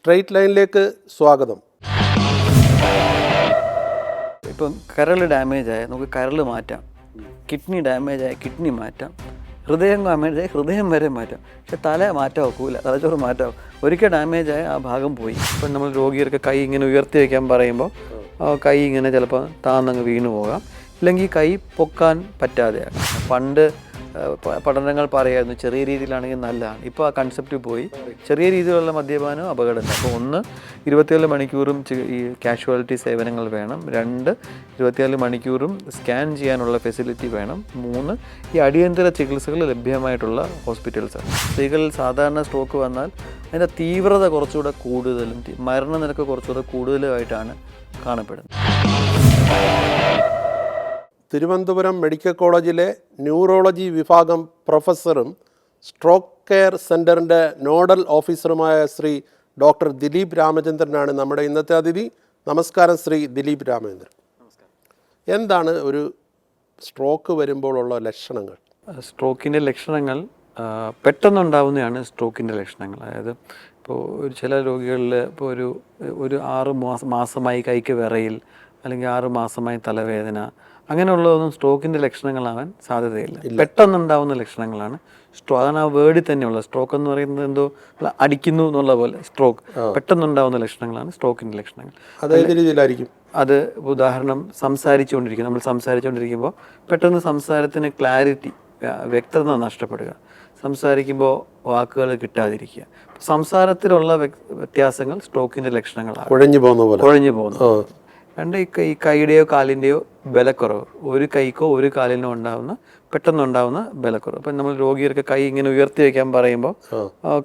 Straight ലൈനിലേക്ക് സ്വാഗതം. ഇപ്പം കരൾ ഡാമേജായ നമുക്ക് കരൾ മാറ്റാം, കിഡ്നി ഡാമേജായ കിഡ്നി മാറ്റാം, ഹൃദയം ഡാമേജായ ഹൃദയം വരെ മാറ്റാം. പക്ഷെ തല മാറ്റാൻ ഒക്കില്ല, തലച്ചോറ് മാറ്റാം. ഒരിക്കൽ ഡാമേജായ ആ ഭാഗം പോയി. ഇപ്പം നമ്മൾ രോഗികൾക്ക് കൈ ഇങ്ങനെ ഉയർത്തി വയ്ക്കാൻ പറയുമ്പോൾ കൈ ഇങ്ങനെ ചിലപ്പോൾ താന്നങ്ങ് വീണു പോകാം, ഇല്ലെങ്കിൽ കൈ പൊക്കാൻ പറ്റാതെയാകാം. പണ്ട് പഠനങ്ങൾ പറയായിരുന്നു ചെറിയ രീതിയിലാണെങ്കിൽ നല്ലതാണ്. ഇപ്പോൾ ആ കൺസെപ്റ്റ് പോയി. ചെറിയ രീതിയിലുള്ള മദ്യപാനം അപകടം. അപ്പോൾ 1, 24 മണിക്കൂറും ഈ കാഷ്വാലിറ്റി സേവനങ്ങൾ വേണം. 2, 24 മണിക്കൂറും സ്കാൻ ചെയ്യാനുള്ള ഫെസിലിറ്റി വേണം. 3, ഈ അടിയന്തര ചികിത്സകൾ ലഭ്യമായിട്ടുള്ള ഹോസ്പിറ്റൽസാണ്. സ്ത്രീകളിൽ സാധാരണ സ്ട്രോക്ക് വന്നാൽ അതിൻ്റെ തീവ്രത കുറച്ചുകൂടെ കൂടുതലും മരണനിരക്ക് കുറച്ചുകൂടെ കൂടുതലുമായിട്ടാണ് കാണപ്പെടുന്നത്. തിരുവനന്തപുരം മെഡിക്കൽ കോളേജിലെ ന്യൂറോളജി വിഭാഗം പ്രൊഫസറും സ്ട്രോക്ക് കെയർ സെൻ്ററിൻ്റെ നോഡൽ ഓഫീസറുമായ ശ്രീ ഡോക്ടർ ദിലീപ് രാമചന്ദ്രനാണ് നമ്മുടെ ഇന്നത്തെ അതിഥി. നമസ്കാരം ശ്രീ ദിലീപ് രാമചന്ദ്രൻ. എന്താണ് ഒരു സ്ട്രോക്ക് വരുമ്പോഴുള്ള ലക്ഷണങ്ങൾ? സ്ട്രോക്കിൻ്റെ ലക്ഷണങ്ങൾ പെട്ടെന്നുണ്ടാവുന്നതാണ് സ്ട്രോക്കിൻ്റെ ലക്ഷണങ്ങൾ. അതായത് ഇപ്പോൾ ചില രോഗികളിൽ ഇപ്പോൾ ഒരു 6 മാസമായി കൈക്ക് വിറയിൽ, അല്ലെങ്കിൽ 6 മാസമായി തലവേദന, അങ്ങനെയുള്ളതൊന്നും സ്ട്രോക്കിൻ്റെ ലക്ഷണങ്ങളാവാൻ സാധ്യതയില്ല. പെട്ടെന്നുണ്ടാവുന്ന ലക്ഷണങ്ങളാണ് അതാണ് ആ വേർഡിൽ തന്നെയുള്ള സ്ട്രോക്ക് എന്ന് പറയുന്നത്. എന്തോ അടിക്കുന്നു എന്നുള്ള പോലെ സ്ട്രോക്ക് പെട്ടെന്നുണ്ടാവുന്ന ലക്ഷണങ്ങളാണ് സ്ട്രോക്കിൻ്റെ ലക്ഷണങ്ങൾ. അതായത് രീതിയിലായിരിക്കും അത്. ഉദാഹരണം, നമ്മൾ സംസാരിച്ചുകൊണ്ടിരിക്കുമ്പോൾ പെട്ടെന്ന് സംസാരത്തിന് ക്ലാരിറ്റി, വ്യക്തത നഷ്ടപ്പെടുക, സംസാരിക്കുമ്പോൾ വാക്കുകൾ കിട്ടാതിരിക്കുക, സംസാരത്തിലുള്ള വ്യത്യാസങ്ങൾ സ്ട്രോക്കിൻ്റെ ലക്ഷണങ്ങളാണ്. കുഴഞ്ഞു പോകുന്നു. 2, ഈ കൈയുടെയോ കാലിൻ്റെയോ ബലക്കുറവ്. ഒരു കൈക്കോ ഒരു കാലിനോ പെട്ടെന്നുണ്ടാവുന്ന ബലക്കുറവ്. ഇപ്പം നമ്മൾ രോഗികൾക്ക് കൈ ഇങ്ങനെ ഉയർത്തി വയ്ക്കാൻ പറയുമ്പോൾ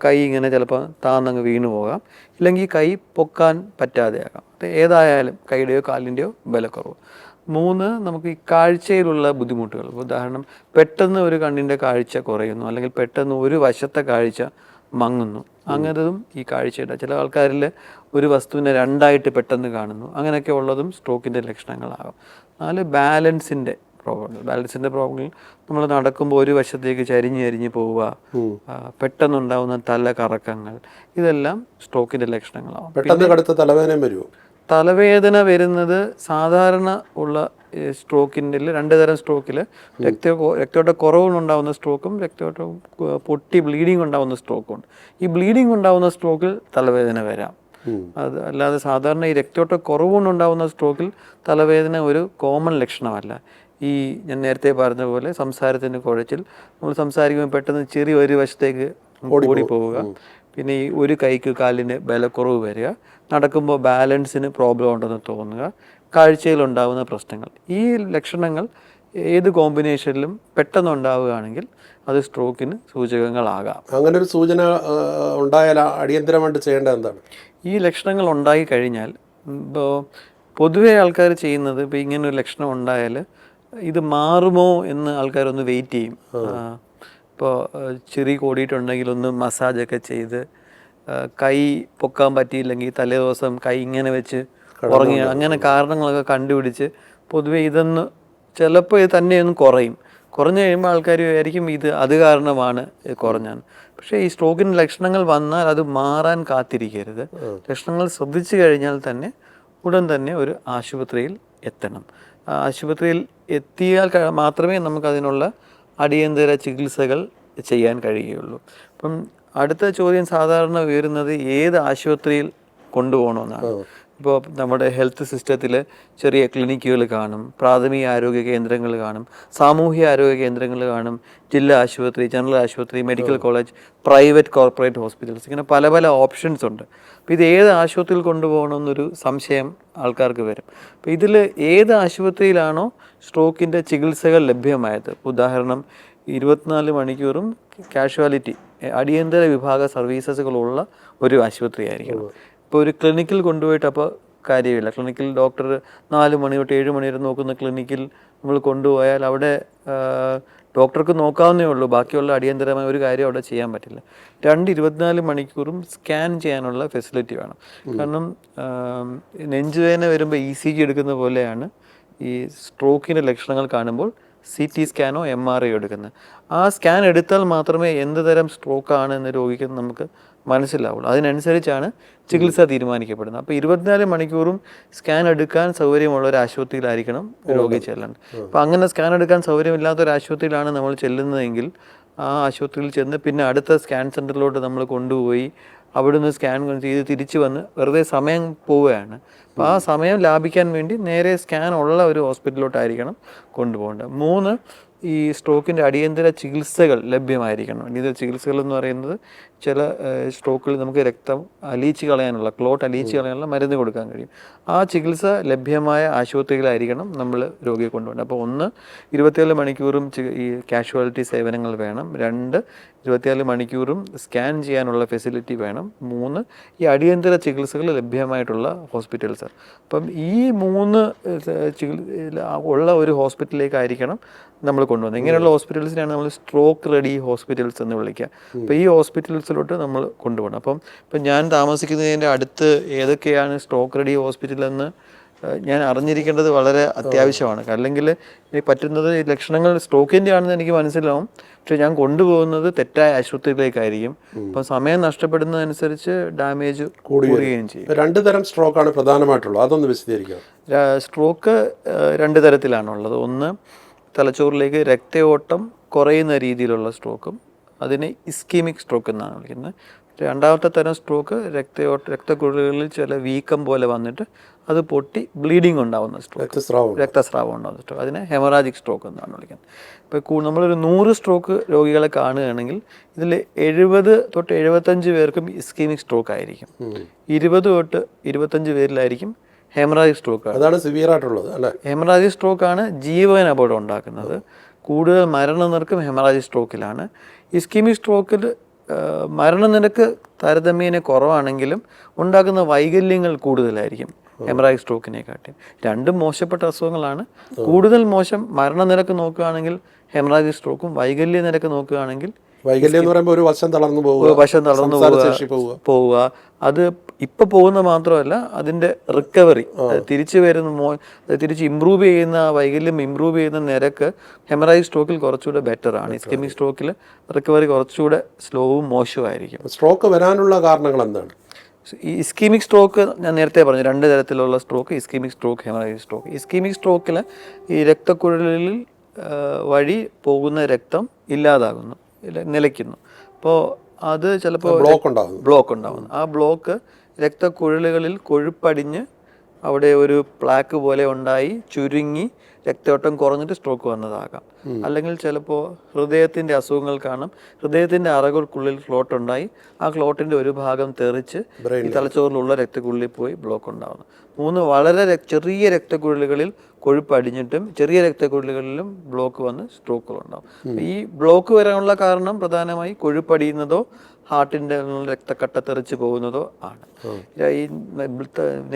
കൈ ഇങ്ങനെ ചിലപ്പോൾ താന്നങ്ങ് വീണു പോകാം, ഇല്ലെങ്കിൽ കൈ പൊക്കാൻ പറ്റാതെയാകാം. ഏതായാലും കൈയുടെയോ കാലിൻ്റെയോ ബലക്കുറവ്. 3, നമുക്ക് ഈ കാഴ്ചയിലുള്ള ബുദ്ധിമുട്ടുകൾ. ഉദാഹരണം, പെട്ടെന്ന് ഒരു കണ്ണിൻ്റെ കാഴ്ച കുറയുന്നു, അല്ലെങ്കിൽ പെട്ടെന്ന് ഒരു വശത്തെ കാഴ്ച മങ്ങുന്നു. അങ്ങനതും ഈ കാഴ്ചയുടെ. ചില ആൾക്കാരിൽ ഒരു വസ്തുവിനെ 2ആയിട്ട് പെട്ടെന്ന് കാണുന്നു. അങ്ങനെയൊക്കെ ഉള്ളതും സ്ട്രോക്കിൻ്റെ ലക്ഷണങ്ങളാകും. 4, ബാലൻസിൻ്റെ പ്രോബ്ലങ്ങൾ. നമ്മൾ നടക്കുമ്പോൾ ഒരു വശത്തേക്ക് ചരിഞ്ഞ് പോവുക, പെട്ടെന്നുണ്ടാവുന്ന തല കറക്കങ്ങൾ, ഇതെല്ലാം സ്ട്രോക്കിൻ്റെ ലക്ഷണങ്ങളാവും. തലവേദന വരുന്നത് സാധാരണ ഉള്ള സ്ട്രോക്കിൻ്റെ 2 തരം സ്ട്രോക്കിൽ രക്തയോട്ട കുറവുണ്ടാകുന്ന സ്ട്രോക്കും രക്തയോട്ടം പൊട്ടി ബ്ലീഡിങ് ഉണ്ടാകുന്ന സ്ട്രോക്കുണ്ട്. ഈ ബ്ലീഡിങ് ഉണ്ടാകുന്ന സ്ട്രോക്കിൽ തലവേദന വരാം. അത് അല്ലാതെ സാധാരണ ഈ രക്തയോട്ട കുറവുകൊണ്ടുണ്ടാകുന്ന സ്ട്രോക്കിൽ തലവേദന ഒരു കോമൺ ലക്ഷണമല്ല. ഈ ഞാൻ നേരത്തെ പറഞ്ഞ പോലെ സംസാരത്തിൻ്റെ കുഴച്ചിൽ, നമ്മൾ സംസാരിക്കുമ്പോൾ പെട്ടെന്ന് ഒരു വശത്തേക്ക് ഓടിപ്പോവുക, പിന്നെ ഈ ഒരു കൈക്ക് കാലിന് ബലക്കുറവ് വരിക, നടക്കുമ്പോൾ ബാലൻസിന് പ്രോബ്ലം ഉണ്ടെന്ന് തോന്നുക, കാഴ്ചയിലുണ്ടാകുന്ന പ്രശ്നങ്ങൾ. ഈ ലക്ഷണങ്ങൾ ഏത് കോമ്പിനേഷനിലും പെട്ടെന്നുണ്ടാവുകയാണെങ്കിൽ അത് സ്ട്രോക്കിന് സൂചകങ്ങളാകാം. അങ്ങനെ ഒരു സൂചന ഉണ്ടായാൽ അടിയന്തരമായിട്ട് ചെയ്യേണ്ടത് എന്താണ്? ഈ ലക്ഷണങ്ങൾ ഉണ്ടായി കഴിഞ്ഞാൽ, ഇപ്പോൾ പൊതുവെ ആൾക്കാർ ചെയ്യുന്നത്, ഇപ്പോൾ ഇങ്ങനൊരു ലക്ഷണം ഉണ്ടായാൽ ഇത് മാറുമോ എന്ന് ആൾക്കാരൊന്ന് വെയിറ്റ് ചെയ്യും. ഇപ്പോൾ ചെറി കൂടിയിട്ടുണ്ടെങ്കിൽ ഒന്ന് മസാജൊക്കെ ചെയ്ത്, കൈ പൊക്കാൻ പറ്റിയില്ലെങ്കിൽ തലേ ദിവസം കൈ ഇങ്ങനെ വെച്ച് ഉറങ്ങി, അങ്ങനെ കാരണങ്ങളൊക്കെ കണ്ടുപിടിച്ച് പൊതുവെ ഇതൊന്ന് ചിലപ്പോൾ ഇത് തന്നെയൊന്ന് കുറഞ്ഞു കഴിയുമ്പോൾ ആൾക്കാർ വിചാരിക്കും അത് കാരണമാണ് കുറഞ്ഞാണ്. പക്ഷേ ഈ സ്ട്രോക്കിൻ്റെ ലക്ഷണങ്ങൾ വന്നാൽ അത് മാറാൻ കാത്തിരിക്കരുത്. ലക്ഷണങ്ങൾ ശ്രദ്ധിച്ചു കഴിഞ്ഞാൽ തന്നെ ഉടൻ തന്നെ ഒരു ആശുപത്രിയിൽ എത്തണം. ആശുപത്രിയിൽ എത്തിയാൽ മാത്രമേ നമുക്കതിനുള്ള അടിയന്തര ചികിത്സകൾ ചെയ്യാൻ കഴിയുകയുള്ളൂ. അപ്പം അടുത്ത ചോദ്യം സാധാരണ ഉയരുന്നത് ഏത് ആശുപത്രിയിൽ കൊണ്ടുപോകണമെന്നാണ്. ഇപ്പോൾ നമ്മുടെ ഹെൽത്ത് സിസ്റ്റത്തിൽ ചെറിയ ക്ലിനിക്കുകൾ കാണും, പ്രാഥമിക ആരോഗ്യ കേന്ദ്രങ്ങൾ കാണും, സാമൂഹ്യ ആരോഗ്യ കേന്ദ്രങ്ങൾ കാണും, ജില്ലാ ആശുപത്രി, ജനറൽ ആശുപത്രി, medical college, private corporate hospitals, ഇങ്ങനെ പല ഓപ്ഷൻസ് ഉണ്ട്. അപ്പോൾ ഇത് ഏത് ആശുപത്രിയിൽ കൊണ്ടുപോകണമെന്നൊരു സംശയം ആൾക്കാർക്ക് വരും. അപ്പോൾ ഇതിൽ ഏത് ആശുപത്രിയിലാണോ സ്ട്രോക്കിൻ്റെ ചികിത്സകൾ ലഭ്യമായത്, ഉദാഹരണം 24 മണിക്കൂറും കാഷ്വാലിറ്റി അടിയന്തര വിഭാഗ സർവീസസുകളുള്ള ഒരു ആശുപത്രി ആയിരിക്കണം. ഇപ്പോൾ ഒരു ക്ലിനിക്കിൽ കൊണ്ടുപോയിട്ട് അപ്പോൾ കാര്യമില്ല. ക്ലിനിക്കിൽ ഡോക്ടർ 4 മണി തൊട്ട് 7 മണി വരെ നോക്കുന്ന ക്ലിനിക്കിൽ നമ്മൾ കൊണ്ടുപോയാൽ അവിടെ ഡോക്ടർക്ക് നോക്കാവുന്നേ ഉള്ളൂ, ബാക്കിയുള്ള അടിയന്തരമായ ഒരു കാര്യം അവിടെ ചെയ്യാൻ പറ്റില്ല. 24 മണിക്കൂറും സ്കാൻ ചെയ്യാനുള്ള ഫെസിലിറ്റി വേണം. കാരണം നെഞ്ചുവേദന വരുമ്പോൾ ECG എടുക്കുന്ന പോലെയാണ് ഈ സ്ട്രോക്കിൻ്റെ ലക്ഷണങ്ങൾ കാണുമ്പോൾ CT സ്കാനോ MRI എടുക്കുന്നത്. ആ സ്കാൻ എടുത്താൽ മാത്രമേ എന്ത് തരം സ്ട്രോക്കാണ് എന്ന് രോഗിക്ക് നമുക്ക് മനസ്സിലാവുള്ളൂ. അതിനനുസരിച്ചാണ് ചികിത്സ തീരുമാനിക്കപ്പെടുന്നത്. അപ്പോൾ 24 മണിക്കൂറും സ്കാൻ എടുക്കാൻ സൗകര്യമുള്ള ഒരു ആശുപത്രിയിലായിരിക്കണം രോഗി ചെല്ലേണ്ടത്. അപ്പോൾ അങ്ങനെ സ്കാൻ എടുക്കാൻ സൗകര്യമില്ലാത്ത ഒരു ആശുപത്രിയിലാണ് നമ്മൾ ചെല്ലുന്നതെങ്കിൽ ആ ആശുപത്രിയിൽ ചെന്ന് പിന്നെ അടുത്ത സ്കാൻ സെൻറ്ററിലോട്ട് നമ്മൾ കൊണ്ടുപോയി അവിടുന്ന് സ്കാൻ ചെയ്ത് തിരിച്ചു വന്ന് വെറുതെ സമയം പോവുകയാണ്. അപ്പോൾ ആ സമയം ലാഭിക്കാൻ വേണ്ടി നേരെ സ്കാൻ ഉള്ള ഒരു ഹോസ്പിറ്റലിലോട്ടായിരിക്കണം കൊണ്ടുപോകേണ്ടത്. 3, ഈ സ്ട്രോക്കിൻ്റെ അടിയന്തര ചികിത്സകൾ ലഭ്യമായിരിക്കണം. അടിയന്തര ചികിത്സകൾ എന്ന് പറയുന്നത് ചില സ്ട്രോക്കുകളിൽ നമുക്ക് രക്തം അലിയിച്ച് കളയാനുള്ള ക്ലോട്ട് അലിയിച്ച് കളയാനുള്ള മരുന്ന് കൊടുക്കാൻ കഴിയും. ആ ചികിത്സ ലഭ്യമായ ആശുപത്രിയിലായിരിക്കണം നമ്മൾ രോഗിയെ കൊണ്ടുപോകേണ്ടത്. അപ്പോൾ 1, 24 മണിക്കൂറും ഈ കാഷ്വാലിറ്റി സേവനങ്ങൾ വേണം. 2, 24 മണിക്കൂറും സ്കാൻ ചെയ്യാനുള്ള ഫെസിലിറ്റി വേണം. 3, ഈ അടിയന്തര ചികിത്സകൾ ലഭ്യമായിട്ടുള്ള ഹോസ്പിറ്റൽസ്. അപ്പം ഈ 3 ഉള്ള ഒരു ഹോസ്പിറ്റലിലേക്കായിരിക്കണം നമ്മൾ കൊണ്ടുവന്നത്. ഇങ്ങനെയുള്ള ഹോസ്പിറ്റൽസിനാണ് നമ്മൾ സ്ട്രോക്ക് റെഡി ഹോസ്പിറ്റൽസ് എന്ന് വിളിക്കുക. അപ്പോൾ ഈ ഹോസ്പിറ്റൽസിലോട്ട് നമ്മൾ കൊണ്ടുപോകണം. ഇപ്പം ഞാൻ താമസിക്കുന്നതിൻ്റെ അടുത്ത് ഏതൊക്കെയാണ് സ്ട്രോക്ക് റെഡി ഹോസ്പിറ്റൽ എന്ന് ഞാൻ അറിഞ്ഞിരിക്കേണ്ടത് വളരെ അത്യാവശ്യമാണ്. അല്ലെങ്കിൽ ഈ പറ്റുന്നത് ഈ ലക്ഷണങ്ങൾ സ്ട്രോക്കിൻ്റെ ആണെന്ന് എനിക്ക് മനസ്സിലാവും, പക്ഷെ ഞാൻ കൊണ്ടുപോകുന്നത് തെറ്റായ ആശുപത്രിയിലേക്കായിരിക്കും. അപ്പം സമയം നഷ്ടപ്പെടുന്നതനുസരിച്ച് ഡാമേജ് കൂടുകയും ചെയ്യും. 2 തരം സ്ട്രോക്കാണ് പ്രധാനമായിട്ടുള്ളത്, അതൊന്ന് വിശദീകരിക്കാം. സ്ട്രോക്ക് 2 തരത്തിലാണുള്ളത്. ഒന്ന്, തലച്ചോറിലേക്ക് രക്തയോട്ടം കുറയുന്ന രീതിയിലുള്ള സ്ട്രോക്കും, അതിനെ ഇസ്കീമിക് സ്ട്രോക്ക് എന്നാണ് വിളിക്കുന്നത്. രണ്ടാമത്തെ തരം സ്ട്രോക്ക് രക്തക്കുഴലുകളിൽ ചില വീക്കം പോലെ വന്നിട്ട് അത് പൊട്ടി ബ്ലീഡിങ് ഉണ്ടാകുന്ന സ്ട്രോക്ക്, രക്തസ്രാവം ഉണ്ടാകുന്ന സ്ട്രോക്ക്, അതിനെ ഹെമറാജിക് സ്ട്രോക്ക് എന്നാണ് വിളിക്കുന്നത്. ഇപ്പോൾ നമ്മളൊരു 100 സ്ട്രോക്ക് രോഗികളെ കാണുകയാണെങ്കിൽ ഇതിൽ 70 തൊട്ട് 75 പേർക്കും ഇസ്കീമിക് സ്ട്രോക്ക് ആയിരിക്കും. 20 തൊട്ട് 25 പേരിലായിരിക്കും ഹെമറാജിക് സ്ട്രോക്ക്. അതാണ് സിവിയർ ആയിട്ടുള്ളത് അല്ലേ? ഹെമറാജിക് സ്ട്രോക്കാണ് ജീവൻ അപകടം ഉണ്ടാക്കുന്നത്. കൂടുതൽ മരണനിരക്കും ഹെമറാജിക് സ്ട്രോക്കിലാണ്. ഇസ്കീമിക് സ്ട്രോക്കിൽ മരണനിരക്ക് താരതമ്യേന കുറവാണെങ്കിലും ഉണ്ടാക്കുന്ന വൈകല്യങ്ങൾ കൂടുതലായിരിക്കും ഹെമറാജിക് സ്ട്രോക്കിനെക്കാട്ടും. രണ്ടും മോശപ്പെട്ട അസുഖങ്ങളാണ്. കൂടുതൽ മോശം മരണനിരക്ക് നോക്കുകയാണെങ്കിൽ ഹെമറാജിക് സ്ട്രോക്കും, വൈകല്യ നിരക്ക് നോക്കുകയാണെങ്കിൽ വൈകല്യം എന്ന് പറയുമ്പോൾ ഒരു വശം തളർന്നു പോവുക. അത് ഇപ്പം പോകുന്ന മാത്രമല്ല, അതിൻ്റെ റിക്കവറി, തിരിച്ചു ഇമ്പ്രൂവ് ചെയ്യുന്ന വൈകല്യം ഇമ്പ്രൂവ് ചെയ്യുന്ന നിരക്ക് ഹെമറാജിക് സ്ട്രോക്കിൽ കുറച്ചുകൂടെ ബെറ്റർ ആണ്. ഇസ്കെമിക് സ്ട്രോക്കിൽ റിക്കവറി കുറച്ചുകൂടെ സ്ലോവും മോശമായിരിക്കും. സ്ട്രോക്ക് വരാനുള്ള കാരണങ്ങൾ എന്താണ്? ഈ ഇസ്കീമിക് സ്ട്രോക്ക് ഞാൻ നേരത്തെ പറഞ്ഞു, 2 തരത്തിലുള്ള stroke, ischemic stroke, hemorrhagic stroke. Ischemic സ്ട്രോക്കിൽ ഈ രക്തക്കുഴലിൽ വഴി പോകുന്ന രക്തം ഇല്ലാതാകുന്നു, നിലയ്ക്കുന്നു. അപ്പോൾ അത് ചിലപ്പോൾ ബ്ലോക്ക് ഉണ്ടാകുന്നു. ആ ബ്ലോക്ക് രക്തക്കുഴലുകളിൽ കൊഴുപ്പടിഞ്ഞ് അവിടെ ഒരു പ്ലാക്ക് പോലെ ഉണ്ടായി ചുരുങ്ങി രക്തയോട്ടം കുറഞ്ഞിട്ട് സ്ട്രോക്ക് വന്നതാകാം. അല്ലെങ്കിൽ ചിലപ്പോൾ ഹൃദയത്തിൻ്റെ അസുഖങ്ങൾ കാണും. ഹൃദയത്തിൻ്റെ അറകൾക്കുള്ളിൽ ക്ലോട്ട് ഉണ്ടായി ആ ക്ലോട്ടിൻ്റെ ഒരു ഭാഗം തെറിച്ച് ഈ തലച്ചോറിലുള്ള രക്തക്കുഴലിൽ പോയി ബ്ലോക്ക് ഉണ്ടാകുന്നു. 3, വളരെ ചെറിയ രക്തക്കുഴലുകളിൽ കൊഴുപ്പടിഞ്ഞിട്ടും ചെറിയ രക്തക്കുഴലുകളിലും ബ്ലോക്ക് വന്ന് സ്ട്രോക്കുകളുണ്ടാകും. ഈ ബ്ലോക്ക് വരാനുള്ള കാരണം പ്രധാനമായി കൊഴുപ്പടിയുന്നതോ ഹാർട്ടിൻ്റെ രക്തക്കട്ട തെറിച്ച് പോകുന്നതോ ആണ്. ഈ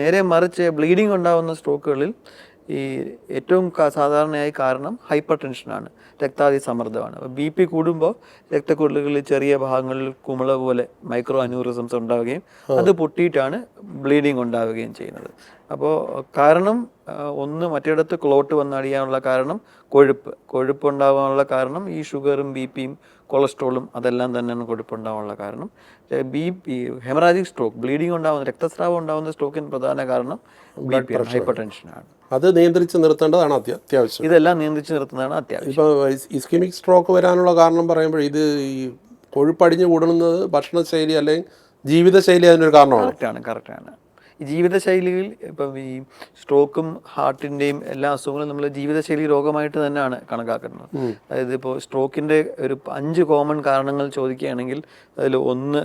നേരെ മറിച്ച് ബ്ലീഡിങ് ഉണ്ടാകുന്ന സ്ട്രോക്കുകളിൽ ഈ ഏറ്റവും സാധാരണയായി കാരണം ഹൈപ്പർ ടെൻഷനാണ്, രക്താതിസമ്മർദ്ദമാണ്. BP കൂടുമ്പോൾ രക്തക്കുഴലുകളിൽ ചെറിയ ഭാഗങ്ങളിൽ കുമിള പോലെ മൈക്രോ അന്യൂറിസംസ് ഉണ്ടാവുകയും അത് പൊട്ടിയിട്ടാണ് ബ്ലീഡിങ് ഉണ്ടാവുകയും ചെയ്യുന്നത്. അപ്പോൾ കാരണം ഒന്ന്, മറ്റിടത്ത് ക്ലോട്ട് വന്നടിയാനുള്ള കാരണം കൊഴുപ്പ് ഉണ്ടാകാനുള്ള കാരണം ഈ ഷുഗറും BP-യും കൊളസ്ട്രോളും അതെല്ലാം തന്നെയാണ് കൊഴുപ്പുണ്ടാകാനുള്ള കാരണം. ഹെമറാജിക് സ്ട്രോക്ക്, ബ്ലീഡിങ് ഉണ്ടാകുന്ന രക്തസ്രാവം ഉണ്ടാകുന്ന സ്ട്രോക്കിന് പ്രധാന കാരണം ഹൈപ്പർ ടെൻഷനാണ്. അത് നിയന്ത്രിച്ച് നിർത്തേണ്ടതാണ് അത്യാവശ്യം. ഇതെല്ലാം നിയന്ത്രിച്ച് നിർത്തുന്നതാണ് അത്യാവശ്യം. ഇപ്പോൾ ഇസ്കെമിക് സ്ട്രോക്ക് വരാനുള്ള കാരണം പറയുമ്പോൾ ഇത് ഈ കൊഴുപ്പടിഞ്ഞ് കൂടുന്നത് ഭക്ഷണശൈലി അല്ലെങ്കിൽ ജീവിതശൈലി അതിനൊരു കാരണമാണ്. കറക്റ്റാണ്. ഈ ജീവിതശൈലിയിൽ ഇപ്പം ഈ സ്ട്രോക്കും ഹാർട്ടിൻ്റെയും എല്ലാ അസുഖങ്ങളും നമ്മൾ ജീവിതശൈലി രോഗമായിട്ട് തന്നെയാണ് കണക്കാക്കുന്നത്. അതായത് ഇപ്പോൾ സ്ട്രോക്കിൻ്റെ ഒരു 5 കോമൺ കാരണങ്ങൾ ചോദിക്കുകയാണെങ്കിൽ അതിൽ 1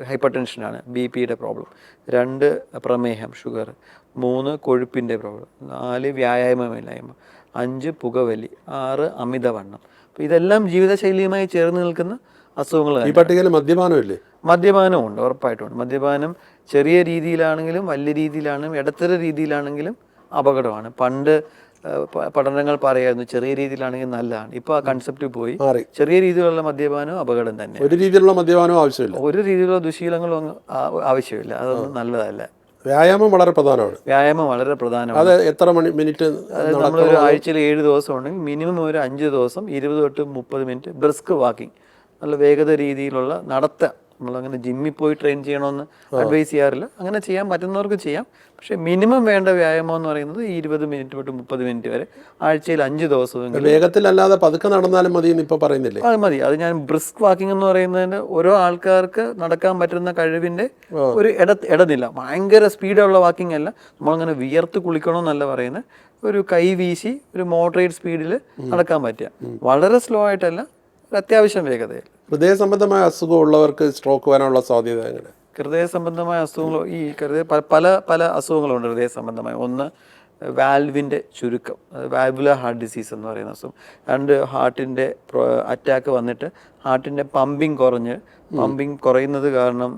ഹൈപ്പർ ടെൻഷനാണ്, BP-യുടെ പ്രോബ്ലം. 2 പ്രമേഹം, ഷുഗർ. 3 കൊഴുപ്പിൻ്റെ പ്രോബ്ലം. 4 വ്യായാമമില്ലായ്മ. 5 പുകവലി. 6 അമിതവണ്ണം. അപ്പോൾ ഇതെല്ലാം ജീവിതശൈലിയുമായി ചേർന്ന് നിൽക്കുന്ന അസുഖങ്ങൾ. ഈ പട്ടികയിൽ മദ്യപാനമില്ലേ? മദ്യപാനം ഉണ്ട്, ഉറപ്പായിട്ടുമുണ്ട്. മദ്യപാനം ചെറിയ രീതിയിലാണെങ്കിലും വലിയ രീതിയിലാണെങ്കിലും ഇടത്തര രീതിയിലാണെങ്കിലും അപകടമാണ്. പണ്ട് പഠനങ്ങൾ പറയായിരുന്നു ചെറിയ രീതിയിലാണെങ്കിൽ നല്ലതാണ്. ഇപ്പോൾ ആ കൺസെപ്റ്റ് പോയി. ചെറിയ രീതിയിലുള്ള മദ്യപാനം അപകടം തന്നെ. ഒരു രീതിയിലുള്ള മദ്യപാനം ആവശ്യമില്ല, ഒരു രീതിയിലുള്ള ദുശീലങ്ങളും ആവശ്യമില്ല, അതൊന്നും നല്ലതല്ല. വ്യായാമം വളരെ പ്രധാനമാണ്. വ്യായാമം വളരെ പ്രധാനമാണ്. അത് എത്ര മിനിറ്റ്? നമ്മളൊരു ആഴ്ചയിൽ 7 ദിവസം ഉണ്ടെങ്കിൽ മിനിമം ഒരു 5 ദിവസം 20 തൊട്ട് 30 മിനിറ്റ് ബ്രിസ്ക് വാക്കിംഗ്, നല്ല വേഗത രീതിയിലുള്ള നമ്മളങ്ങനെ ജിമ്മിൽ പോയി ട്രെയിൻ ചെയ്യണമെന്ന് അഡ്വൈസ് ചെയ്യാറില്ല. അങ്ങനെ ചെയ്യാൻ പറ്റുന്നവർക്ക് ചെയ്യാം. പക്ഷേ മിനിമം വേണ്ട വ്യായാമം എന്ന് പറയുന്നത് 20 മിനിറ്റ് തൊട്ട് 30 മിനിറ്റ് വരെ ആഴ്ചയിൽ 5 ദിവസമെങ്കിലും. വേഗത്തിലല്ലാതെ പതുക്കെ നടന്നാലും മതി എന്ന് ഇപ്പോൾ പറയുന്നില്ലേ? അത് മതി. അത് ഞാൻ ബ്രിസ്ക് വാക്കിംഗ് എന്ന് പറയുന്നതിന് ഓരോ ആൾക്കാർക്ക് നടക്കാൻ പറ്റുന്ന കഴിവിൻ്റെ ഒരു ഇടനില. ഭയങ്കര സ്പീഡുള്ള വാക്കിംഗ് അല്ല, നമ്മളങ്ങനെ വിയർത്ത് കുളിക്കണമെന്നല്ല പറയുന്നത്. ഒരു കൈ വീശി ഒരു മോഡറേറ്റ് സ്പീഡിൽ നടക്കാൻ പറ്റുക. വളരെ സ്ലോ ആയിട്ടല്ല, ഒരു അത്യാവശ്യം വേഗതയിൽ. ഹൃദയ സംബന്ധമായ അസുഖമുള്ളവർക്ക് സ്ട്രോക്ക് വരാനുള്ള സാധ്യത എങ്ങനെ? ഹൃദയ സംബന്ധമായ അസുഖങ്ങൾ പല പല അസുഖങ്ങളുണ്ട് ഹൃദയ സംബന്ധമായ. ഒന്ന് വാൽവിൻ്റെ ചുരുക്കം, വാൽവുലർ ഹാർട്ട് ഡിസീസ് എന്ന് പറയുന്ന അസുഖം. രണ്ട് ഹാർട്ടിൻ്റെ അറ്റാക്ക് വന്നിട്ട് ഹാർട്ടിൻ്റെ പമ്പിങ് കുറയുന്നത് കാരണം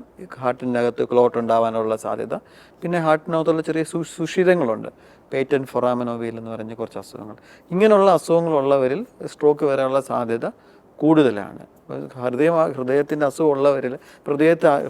ഹാർട്ടിൻ്റെ അകത്ത് ക്ലോട്ട് ഉണ്ടാവാനുള്ള സാധ്യത. പിന്നെ ഹാർട്ടിനകത്തുള്ള ചെറിയ സുഷിരങ്ങളുണ്ട്, പേറ്റന്റ് ഫൊറാമിനോവിയൽ എന്ന് പറഞ്ഞ കുറച്ച് അസുഖങ്ങൾ. ഇങ്ങനെയുള്ള അസുഖങ്ങളുള്ളവരിൽ സ്ട്രോക്ക് വരാനുള്ള സാധ്യത കൂടുതലാണ്. ഹൃദയത്തിൻ്റെ അസുഖമുള്ളവരിൽ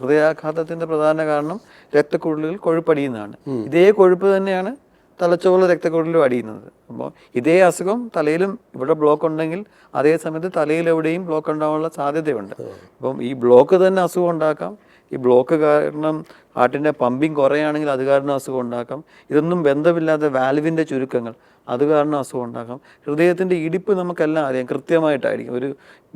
ഹൃദയാഘാതത്തിൻ്റെ പ്രധാന കാരണം രക്തക്കുഴലുകൾ കൊഴുപ്പടിയുന്നതാണ്. ഇതേ കൊഴുപ്പ് തന്നെയാണ് തലച്ചോറിൽ രക്തക്കുഴലിലും അടിയുന്നത്. അപ്പോൾ ഇതേ അസുഖം തലയിലും ഇവിടെ ബ്ലോക്ക് ഉണ്ടെങ്കിൽ അതേ സമയത്ത് തലയിലെവിടെയും ബ്ലോക്ക് ഉണ്ടാകാനുള്ള സാധ്യതയുണ്ട്. അപ്പം ഈ ബ്ലോക്ക് തന്നെ അസുഖം ഉണ്ടാക്കാം. ഈ ബ്ലോക്ക് കാരണം ഹാർട്ടിൻ്റെ പമ്പിങ് കുറയുകയാണെങ്കിൽ അത് കാരണം അസുഖം ഉണ്ടാക്കാം. ഇതൊന്നും ബന്ധമില്ലാത്ത വാൽവിൻ്റെ ചുരുക്കങ്ങൾ അത് കാരണം അസുഖം ഉണ്ടാക്കാം. ഹൃദയത്തിൻ്റെ ഇടിപ്പ് നമുക്കെല്ലാം അറിയാം, കൃത്യമായിട്ടായിരിക്കും. ഒരു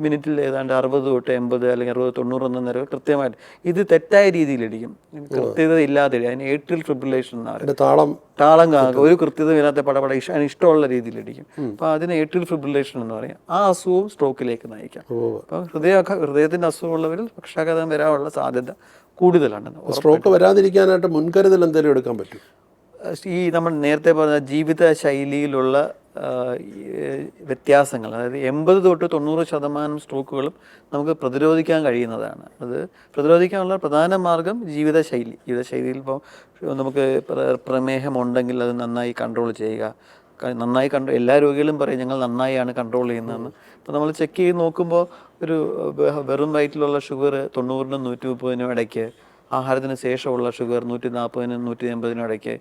മിനിറ്റിൽ ഏതാണ്ട് 60 തൊട്ട് 80 അല്ലെങ്കിൽ 60, 90 എന്ന നിരക്ക് കൃത്യമായിട്ട്. ഇത് തെറ്റായ രീതിയിലിടിക്കും, കൃത്യത ഇല്ലാതെ. അതിന് ഏട്രിയൽ ഫിബ്രിലേഷൻ എന്ന് പറയും. താളം കാണുക, ഒരു കൃത്യതയില്ലാത്ത പടപട ഇഷ്ടമുള്ള രീതിയിലിടിക്കും. അപ്പോൾ അതിന് ഏട്രിയൽ ഫിബ്രിലേഷൻ എന്ന് പറയും. ആ അസുഖവും സ്ട്രോക്കിലേക്ക് നയിക്കാം. അപ്പം ഹൃദയത്തിൻ്റെ അസുഖമുള്ളവരിൽ പക്ഷാഘാതം വരാനുള്ള സാധ്യത കൂടുതലാണ്. സ്ട്രോക്ക് വരാതിരിക്കാനായിട്ട് മുൻകരുതൽ എന്തെങ്കിലും എടുക്കാൻ പറ്റും? ഈ നമ്മൾ നേരത്തെ പറഞ്ഞ ജീവിത ശൈലിയിലുള്ള വ്യത്യാസങ്ങൾ, അതായത് 80 തൊട്ട് 90% സ്ട്രോക്കുകളും നമുക്ക് പ്രതിരോധിക്കാൻ കഴിയുന്നതാണ്. അത് പ്രതിരോധിക്കാനുള്ള പ്രധാന മാർഗം ജീവിതശൈലിയിൽ ഇപ്പോൾ നമുക്ക് പ്രമേഹമുണ്ടെങ്കിൽ അത് നന്നായി കൺട്രോൾ ചെയ്യുക. എല്ലാ രോഗികളും പറയും ഞങ്ങൾ നന്നായാണ് കൺട്രോൾ ചെയ്യുന്നതെന്ന്. അപ്പോൾ നമ്മൾ ചെക്ക് ചെയ്ത് നോക്കുമ്പോൾ ഒരു വെറും വയറ്റിലുള്ള ഷുഗർ 90-നും 130-നും ഇടയ്ക്ക്, ആഹാരത്തിന് ശേഷമുള്ള ഷുഗർ 140-നും 180-നും ഇടയ്ക്ക്,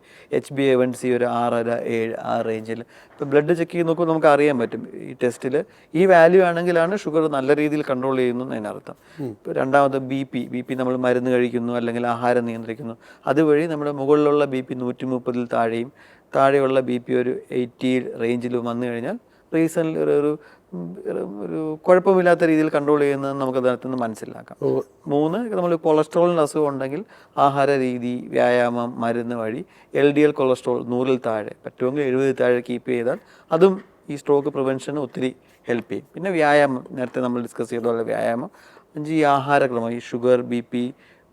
HbA1c ഒരു 6.5, 7 ആ റേഞ്ചിൽ. ഇപ്പോൾ ബ്ലഡ് ചെക്ക് ചെയ്ത് നോക്കുമ്പോൾ നമുക്ക് അറിയാൻ പറ്റും ഈ ടെസ്റ്റിൽ ഈ വാല്യൂ ആണെങ്കിലാണ് ഷുഗർ നല്ല രീതിയിൽ കൺട്രോൾ ചെയ്യുന്നു എന്നതിനർത്ഥം. ഇപ്പോൾ രണ്ടാമത് ബി പി നമ്മൾ മരുന്ന് കഴിക്കുന്നു അല്ലെങ്കിൽ ആഹാരം നിയന്ത്രിക്കുന്നു, അതുവഴി നമ്മുടെ മുകളിലുള്ള BP 130-ൽ താഴെയുള്ള BP ഒരു 80 റേഞ്ചിൽ വന്നു കഴിഞ്ഞാൽ റീസണിൽ ഒരു കുഴപ്പമില്ലാത്ത രീതിയിൽ കൺട്രോൾ ചെയ്യുന്നത് നമുക്ക് അതിനകത്ത് നിന്ന് മനസ്സിലാക്കാം. 3, നമ്മൾ കൊളസ്ട്രോളിൻ്റെ അസുഖം ഉണ്ടെങ്കിൽ ആഹാര രീതി, വ്യായാമം, മരുന്ന് വഴി LDL കൊളസ്ട്രോൾ 100-ൽ താഴെ, പറ്റുമെങ്കിൽ 70-ൽ താഴെ കീപ്പ് ചെയ്താൽ അതും ഈ സ്ട്രോക്ക് പ്രിവെൻഷന് ഒത്തിരി ഹെൽപ്പ് ചെയ്യും. പിന്നെ വ്യായാമം, നേരത്തെ നമ്മൾ ഡിസ്കസ് ചെയ്ത പോലെ വ്യായാമം. 5, ഈ ആഹാരക്രമം, ഈ ഷുഗർ, BP,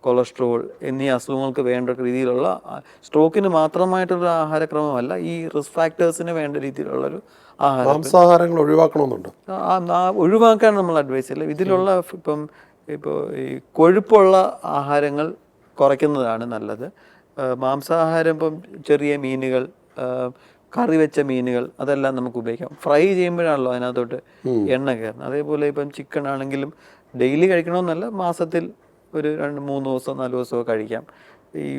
കൊളസ്ട്രോൾ എന്നീ അസുഖങ്ങൾക്ക് വേണ്ട രീതിയിലുള്ള, സ്ട്രോക്കിന് മാത്രമായിട്ടുള്ള ആഹാരക്രമമല്ല, ഈ റിസ്ക് ഫാക്ടേഴ്സിന് വേണ്ട രീതിയിലുള്ളൊരു മാംസാഹാരങ്ങൾ ഒഴിവാക്കണമെന്നുണ്ട്. ഒഴിവാക്കാൻ നമ്മൾ അഡ്വൈസ് ചെയ്യില്ല. ഇതിലുള്ള ഇപ്പോൾ ഈ കൊഴുപ്പുള്ള ആഹാരങ്ങൾ കുറയ്ക്കുന്നതാണ് നല്ലത്. മാംസാഹാരം ഇപ്പം ചെറിയ മീനുകൾ, കറി വെച്ച മീനുകൾ അതെല്ലാം നമുക്ക് ഉപയോഗിക്കാം. ഫ്രൈ ചെയ്യുമ്പോഴാണല്ലോ അതിനകത്തോട്ട് എണ്ണ കയറുന്നത്. അതേപോലെ ഇപ്പം ചിക്കൻ ആണെങ്കിലും ഡെയിലി കഴിക്കണമെന്നല്ല, മാസത്തിൽ ഒരു 2-3 ദിവസം 4 ദിവസമൊക്കെ കഴിക്കാം. ഈ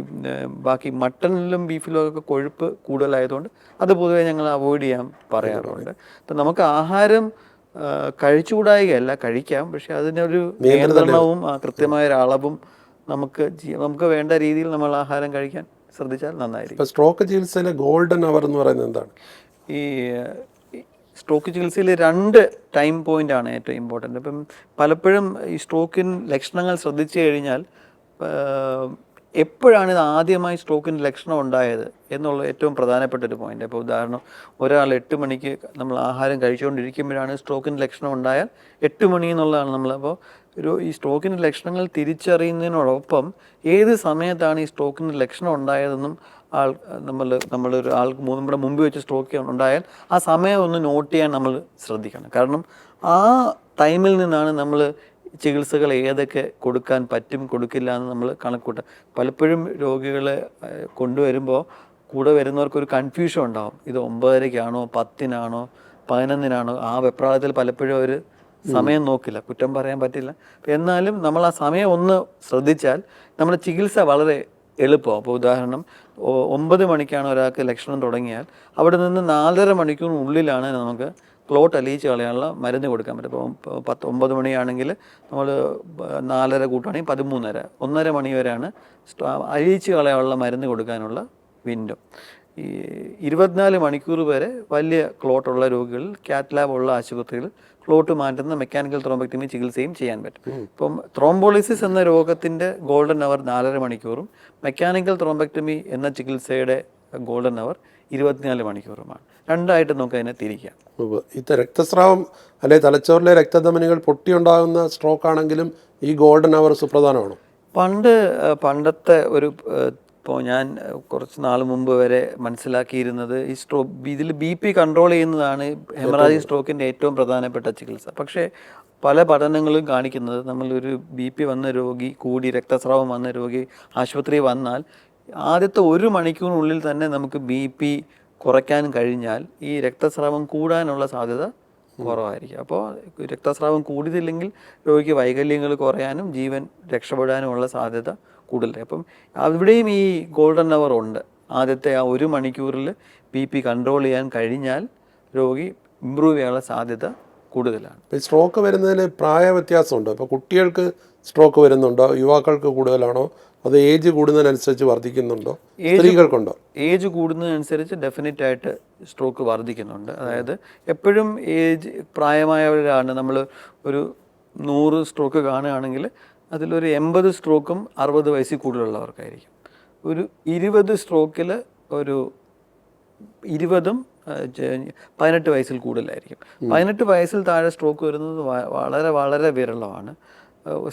ബാക്കി മട്ടണിലും ബീഫിലും ഒക്കെ കൊഴുപ്പ് കൂടുതലായതുകൊണ്ട് അത് പൊതുവെ ഞങ്ങൾ അവോയ്ഡ് ചെയ്യാൻ പറയാറുണ്ട്. അപ്പം നമുക്ക് ആഹാരം കഴിച്ചുകൂടായികയല്ല, കഴിക്കാം, പക്ഷെ അതിനൊരു നിയന്ത്രണവും കൃത്യമായ ഒരു അളവും നമുക്ക് വേണ്ട രീതിയിൽ നമ്മൾ ആഹാരം കഴിക്കാൻ ശ്രദ്ധിച്ചാൽ നന്നായിരിക്കും. സ്ട്രോക്ക് ചികിത്സയിലെ ഗോൾഡൻ അവർ എന്ന് പറയുന്നത് എന്താണ്? ഈ സ്ട്രോക്ക് ചികിത്സയിൽ 2 ടൈം പോയിൻ്റാണ് ഏറ്റവും ഇമ്പോർട്ടൻ്റ്. ഇപ്പം പലപ്പോഴും ഈ സ്ട്രോക്കിന് ലക്ഷണങ്ങൾ ശ്രദ്ധിച്ചു കഴിഞ്ഞാൽ എപ്പോഴാണ് ഇത് ആദ്യമായി സ്ട്രോക്കിൻ്റെ ലക്ഷണം ഉണ്ടായത് എന്നുള്ള ഏറ്റവും പ്രധാനപ്പെട്ട ഒരു പോയിന്റ്. ഇപ്പോൾ ഉദാഹരണം, ഒരാൾ 8 മണിക്ക് നമ്മൾ ആഹാരം കഴിച്ചുകൊണ്ടിരിക്കുമ്പോഴാണ് സ്ട്രോക്കിൻ്റെ ലക്ഷണം ഉണ്ടായാൽ 8 മണി എന്നുള്ളതാണ് നമ്മൾ. അപ്പോൾ ഈ സ്ട്രോക്കിൻ്റെ ലക്ഷണങ്ങൾ തിരിച്ചറിയുന്നതിനോടൊപ്പം ഏത് സമയത്താണ് ഈ സ്ട്രോക്കിൻ്റെ ലക്ഷണം ഉണ്ടായതെന്നും നമ്മളൊരു ആൾക്ക് നമ്മുടെ മുമ്പിൽ വെച്ച് സ്ട്രോക്ക് ഉണ്ടായാൽ ആ സമയം ഒന്ന് നോട്ട് ചെയ്യാൻ നമ്മൾ ശ്രദ്ധിക്കണം. കാരണം ആ ടൈമിൽ നിന്നാണ് നമ്മൾ ചികിത്സകൾ ഏതൊക്കെ കൊടുക്കാൻ പറ്റും, കൊടുക്കില്ല എന്ന് നമ്മൾ കണക്കൂട്ടുക. പലപ്പോഴും രോഗികളെ കൊണ്ടുവരുമ്പോൾ കൂടെ വരുന്നവർക്കൊരു കൺഫ്യൂഷൻ ഉണ്ടാകും. ഇത് 9:30-ക്കാണോ 10-നാണോ 11-നാണോ? ആ വെപ്രാളത്തിൽ പലപ്പോഴും അവർ സമയം നോക്കില്ല, കുറ്റം പറയാൻ പറ്റില്ല. എന്നാലും നമ്മൾ ആ സമയം ഒന്ന് ശ്രദ്ധിച്ചാൽ നമ്മുടെ ചികിത്സ വളരെ എളുപ്പമാണ്. അപ്പോൾ ഉദാഹരണം, 9 മണിക്കാണ് ഒരാൾക്ക് ലക്ഷണം തുടങ്ങിയാൽ അവിടെ നിന്ന് 4.5 മണിക്കൂറിനുള്ളിലാണ് നമുക്ക് ക്ലോട്ട് അലിയിച്ച് കളയാനുള്ള മരുന്ന് കൊടുക്കാൻ പറ്റും. ഇപ്പോൾ 9 മണിയാണെങ്കിൽ നമ്മൾ 4:30 കൂട്ടുകയാണെങ്കിൽ 13:30, 1:30 മണി വരെയാണ് അലിയിച്ച് കളയാനുള്ള മരുന്ന് കൊടുക്കാനുള്ള വിൻഡോ. ഈ 24 മണിക്കൂർ വരെ വലിയ ക്ലോട്ടുള്ള രോഗികളിൽ കാത്ത് ലാബ് ഉള്ള ആശുപത്രികൾ ക്ലോട്ട് മാറ്റുന്ന മെക്കാനിക്കൽ ത്രോംബക്ടമി ചികിത്സയും ചെയ്യാൻ പറ്റും. ഇപ്പം ത്രോംബോളിസിസ് എന്ന രോഗത്തിൻ്റെ ഗോൾഡൻ അവർ 4:30 മണിക്കൂറും മെക്കാനിക്കൽ ത്രോംബക്ടമി എന്ന ചികിത്സയുടെ ഗോൾഡൻ അവർ 24 മണിക്കൂറുമാണ്. രണ്ടായിട്ട് നമുക്ക് അതിനെ തിരിക്കാം. ഇത് രക്തസ്രാവം അല്ലെ തലച്ചോറിലെ രക്തധമനികൾ പൊട്ടിയുണ്ടാകുന്ന സ്ട്രോക്ക് ആണെങ്കിലും ഈ ഗോൾഡൻ അവർ സുപ്രധാനമാണ്. പണ്ടത്തെ ഒരു ഇപ്പോൾ ഞാൻ കുറച്ച് നാൾ മുമ്പ് വരെ മനസ്സിലാക്കിയിരുന്നത് ഈ ഇതിൽ BP കൺട്രോൾ ചെയ്യുന്നതാണ് ഹെമറാജിക് സ്ട്രോക്കിൻ്റെ ഏറ്റവും പ്രധാനപ്പെട്ട ചികിത്സ. പക്ഷേ പല പഠനങ്ങളും കാണിക്കുന്നത് നമ്മളൊരു BP വന്ന രോഗി കൂടി രക്തസ്രാവം വന്ന രോഗി ആശുപത്രി വന്നാൽ ആദ്യത്തെ 1 മണിക്കൂറിനുള്ളിൽ തന്നെ നമുക്ക് BP കുറയ്ക്കാൻ കഴിഞ്ഞാൽ ഈ രക്തസ്രാവം കൂടാനുള്ള സാധ്യത കുറവായിരിക്കും. അപ്പോൾ രക്തസ്രാവം കൂടിയതില്ലെങ്കിൽ രോഗിക്ക് വൈകല്യങ്ങൾ കുറയാനും ജീവൻ രക്ഷപ്പെടാനുമുള്ള സാധ്യത കൂടുതൽ. അപ്പം അവിടെയും ഈ ഗോൾഡൻ അവർ ഉണ്ട്. ആദ്യത്തെ ആ 1 മണിക്കൂറിൽ BP കൺട്രോൾ ചെയ്യാൻ കഴിഞ്ഞാൽ രോഗി ഇമ്പ്രൂവ് ചെയ്യാനുള്ള സാധ്യത കൂടുതലാണ്. സ്ട്രോക്ക് വരുന്നതിന് പ്രായ വ്യത്യാസമുണ്ടോ? ഇപ്പോൾ കുട്ടികൾക്ക് സ്ട്രോക്ക് വരുന്നുണ്ടോ? യുവാക്കൾക്ക് കൂടുതലാണോ? അത് ഏജ് കൂടുന്നതിനനുസരിച്ച് വർദ്ധിക്കുന്നുണ്ടോ? സ്ത്രീകൾക്കുണ്ടോ? ഏജ് കൂടുന്നതിനനുസരിച്ച് ഡെഫിനറ്റ് ആയിട്ട് സ്ട്രോക്ക് വർദ്ധിക്കുന്നുണ്ട്. അതായത് എപ്പോഴും പ്രായമായവരാണ് നമ്മൾ ഒരു 100 സ്ട്രോക്ക് കാണുകയാണെങ്കിൽ അതിലൊരു 80 സ്ട്രോക്കും 60 വയസ്സിൽ കൂടുതലുള്ളവർക്കായിരിക്കും. ഒരു 20 സ്ട്രോക്കിൽ ഒരു 20ഉം 18 വയസ്സിൽ കൂടുതലായിരിക്കും. 18 വയസ്സിൽ താഴെ സ്ട്രോക്ക് വരുന്നത് വളരെ വളരെ വിരളമാണ്.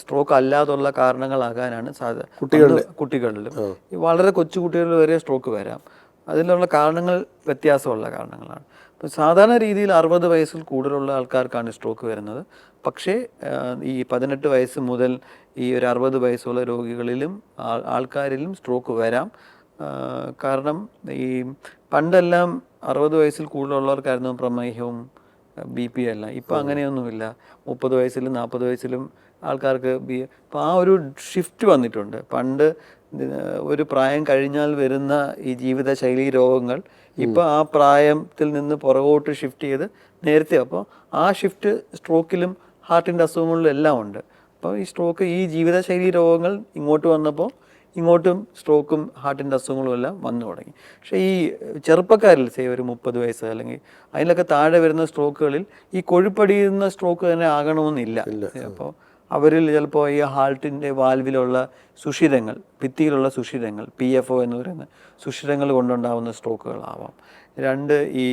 സ്ട്രോക്ക് അല്ലാതുള്ള കാരണങ്ങളാകാനാണ് സാധ്യത. കുട്ടികളിലും വളരെ കൊച്ചു കുട്ടികളിൽ വരെ സ്ട്രോക്ക് വരാം. അതിനുള്ള കാരണങ്ങൾ വ്യത്യാസമുള്ള കാരണങ്ങളാണ്. അപ്പോൾ സാധാരണ രീതിയിൽ 60 വയസ്സിൽ കൂടുതലുള്ള ആൾക്കാർക്കാണ് സ്ട്രോക്ക് വരുന്നത്. പക്ഷേ ഈ 18 വയസ്സ് മുതൽ ഈ ഒരു 60 വയസ്സുള്ള രോഗികളിലും ആൾക്കാരിലും സ്ട്രോക്ക് വരാം. കാരണം ഈ പണ്ടെല്ലാം 60 വയസ്സിൽ കൂടുതലുള്ളവർക്കായിരുന്നു പ്രമേഹവും BP എല്ലാം. ഇപ്പോൾ അങ്ങനെയൊന്നുമില്ല. 30 വയസ്സിലും 40 വയസ്സിലും ആൾക്കാർക്ക് ഇപ്പോൾ ആ ഒരു ഷിഫ്റ്റ് വന്നിട്ടുണ്ട്. പണ്ട് ഒരു പ്രായം കഴിഞ്ഞാൽ വരുന്ന ഈ ജീവിതശൈലി രോഗങ്ങൾ ഇപ്പോൾ ആ പ്രായത്തിൽ നിന്ന് പുറകോട്ട് ഷിഫ്റ്റ് ചെയ്ത് നേരത്തെ, അപ്പോൾ ആ ഷിഫ്റ്റ് സ്ട്രോക്കിലും ഹാർട്ടിൻ്റെ അസുഖങ്ങളിലും എല്ലാം ഉണ്ട്. അപ്പോൾ ഈ സ്ട്രോക്ക് ഈ ജീവിതശൈലി രോഗങ്ങൾ ഇങ്ങോട്ട് വന്നപ്പോൾ ഇങ്ങോട്ടും സ്ട്രോക്കും ഹാർട്ടിൻ്റെ അസുഖങ്ങളും എല്ലാം വന്നു തുടങ്ങി. പക്ഷേ ഈ ചെറുപ്പക്കാരിൽ ഒരു 30 വയസ്സ് അല്ലെങ്കിൽ അതിലൊക്കെ താഴെ വരുന്ന സ്ട്രോക്കുകളിൽ ഈ കൊഴുപ്പടിയുന്ന സ്ട്രോക്ക് തന്നെ ആകണമെന്നില്ല. അപ്പോൾ അവരിൽ ചിലപ്പോൾ ഈ ഹാർട്ടിൻ്റെ വാൽവിലുള്ള സുഷിരങ്ങൾ, ഭിത്തിയിലുള്ള സുഷിരങ്ങൾ, PFO എന്ന് പറയുന്ന സുഷിരങ്ങൾ കൊണ്ടുണ്ടാകുന്ന സ്ട്രോക്കുകളാവാം. 2 ഈ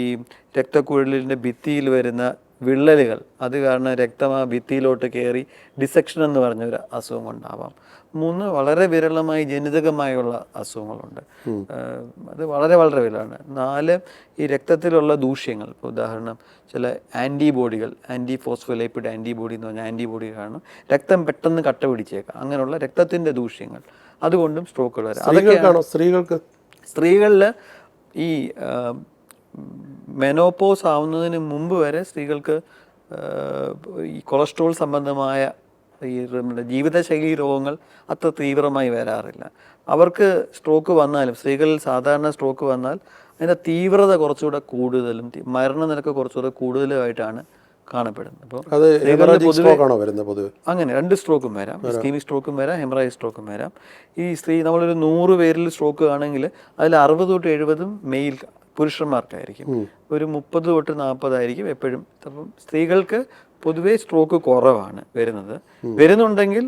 രക്തക്കുഴലിൻ്റെ ഭിത്തിയിൽ വരുന്ന വിള്ളലുകൾ, അത് കാരണം രക്തം ആ ഭിത്തിയിലോട്ട് കയറി ഡിസെക്ഷൻ എന്ന് പറഞ്ഞൊരു അസുഖം കൊണ്ടാവാം. 3 വളരെ വിരളമായി ജനിതകമായുള്ള അസുഖങ്ങളുണ്ട്. അത് വളരെ വളരെ വിരളമാണ്. 4 ഈ രക്തത്തിലുള്ള ദൂഷ്യങ്ങൾ. ഇപ്പോൾ ഉദാഹരണം ചില ആൻറ്റിബോഡികൾ, ഫോസ്ഫോലൈപ്പിഡ് ആൻറ്റിബോഡി എന്ന് പറഞ്ഞാൽ ആൻറ്റിബോഡി കാരണം രക്തം പെട്ടെന്ന് കട്ട പിടിച്ചേക്കാം. അങ്ങനെയുള്ള രക്തത്തിൻ്റെ ദൂഷ്യങ്ങൾ അതുകൊണ്ടും സ്ട്രോക്കുകൾ വരാം. അതൊക്കെയാണോ സ്ത്രീകളിൽ ഈ മെനോപോസ് ആവുന്നതിന് മുമ്പ് വരെ സ്ത്രീകൾക്ക് ഈ കൊളസ്ട്രോൾ സംബന്ധമായ ഈ ജീവിതശൈലി രോഗങ്ങൾ അത്ര തീവ്രമായി വരാറില്ല. അവർക്ക് സ്ട്രോക്ക് വന്നാലും, സ്ത്രീകളിൽ സാധാരണ സ്ട്രോക്ക് വന്നാൽ അതിൻ്റെ തീവ്രത കുറച്ചുകൂടെ കൂടുതലും മരണനിരക്ക് കുറച്ചുകൂടെ കൂടുതലുമായിട്ടാണ് കാണപ്പെടുന്നത്. അപ്പോൾ അങ്ങനെ 2 സ്ട്രോക്കും വരാം. ഇസ്കീമിക് സ്ട്രോക്കും വരാം, ഹെമറാജിക് സ്ട്രോക്കും വരാം. ഈ നമ്മളൊരു 100 പേരിൽ സ്ട്രോക്ക് ആണെങ്കിൽ അതിൽ 60 തൊട്ട് 70 മെയിൽ പുരുഷന്മാർക്കായിരിക്കും. ഒരു 30 തൊട്ട് 40 ആയിരിക്കും എപ്പോഴും. അപ്പം സ്ത്രീകൾക്ക് പൊതുവേ സ്ട്രോക്ക് കുറവാണ് വരുന്നുണ്ടെങ്കിൽ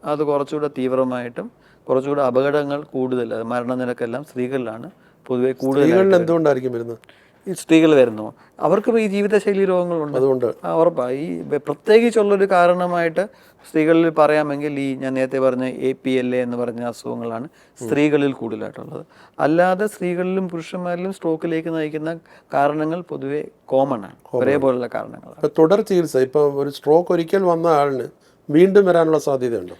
അത് കുറച്ചുകൂടെ തീവ്രമായിട്ടും കുറച്ചുകൂടെ അപകടങ്ങൾ കൂടുതൽ, മരണനിരക്കെല്ലാം സ്ത്രീകളിലാണ് പൊതുവെ കൂടുതൽ. എന്തുകൊണ്ടായിരിക്കും വരുന്നത്? ഈ സ്ത്രീകൾ വരുന്നു, അവർക്ക് ഈ ജീവിതശൈലി രോഗങ്ങളുണ്ട്. അതുകൊണ്ട് ഉറപ്പാണ്. ഈ പ്രത്യേകിച്ചുള്ളൊരു കാരണമായിട്ട് സ്ത്രീകളിൽ പറയാമെങ്കിൽ ഈ ഞാൻ നേരത്തെ പറഞ്ഞ APLA എന്ന് പറഞ്ഞ അസുഖങ്ങളാണ് സ്ത്രീകളിൽ കൂടുതലായിട്ടുള്ളത്. അല്ലാതെ സ്ത്രീകളിലും പുരുഷന്മാരിലും സ്ട്രോക്കിലേക്ക് നയിക്കുന്ന കാരണങ്ങൾ പൊതുവെ കോമൺ ആണ്, ഒരേപോലുള്ള കാരണങ്ങളാണ്. തുടർ ചികിത്സ, ഇപ്പോൾ ഒരു സ്ട്രോക്ക് ഒരിക്കൽ വന്ന ആളിന് വീണ്ടും വരാനുള്ള സാധ്യതയുണ്ടോ?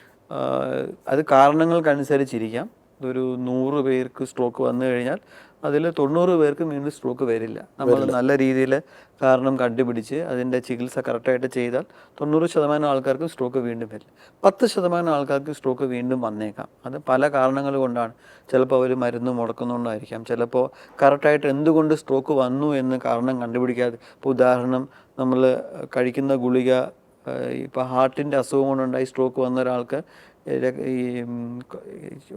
അത് കാരണങ്ങൾക്കനുസരിച്ചിരിക്കാം. ഒരു 100 പേർക്ക് സ്ട്രോക്ക് വന്നു കഴിഞ്ഞാൽ അതിൽ 90 പേർക്ക് വീണ്ടും സ്ട്രോക്ക് വരില്ല. നമ്മൾ നല്ല രീതിയിൽ കാരണം കണ്ടുപിടിച്ച് അതിൻ്റെ ചികിത്സ കറക്റ്റായിട്ട് ചെയ്താൽ 90% ആൾക്കാർക്ക് സ്ട്രോക്ക് വീണ്ടും വരില്ല. 10% ആൾക്കാർക്ക് സ്ട്രോക്ക് വീണ്ടും വന്നേക്കാം. അത് പല കാരണങ്ങൾ കൊണ്ടാണ്. ചിലപ്പോൾ അവർ മരുന്ന് മുടക്കുന്നുകൊണ്ടായിരിക്കാം, ചിലപ്പോൾ കറക്റ്റായിട്ട് എന്തുകൊണ്ട് സ്ട്രോക്ക് വന്നു എന്ന് കാരണം കണ്ടുപിടിക്കാതെ. ഇപ്പോൾ ഉദാഹരണം, നമ്മൾ കഴിക്കുന്ന ഗുളിക, ഇപ്പോൾ ഹാർട്ടിൻ്റെ അസുഖം കൊണ്ടുണ്ടായി സ്ട്രോക്ക് വന്ന ഒരാൾക്ക് ഈ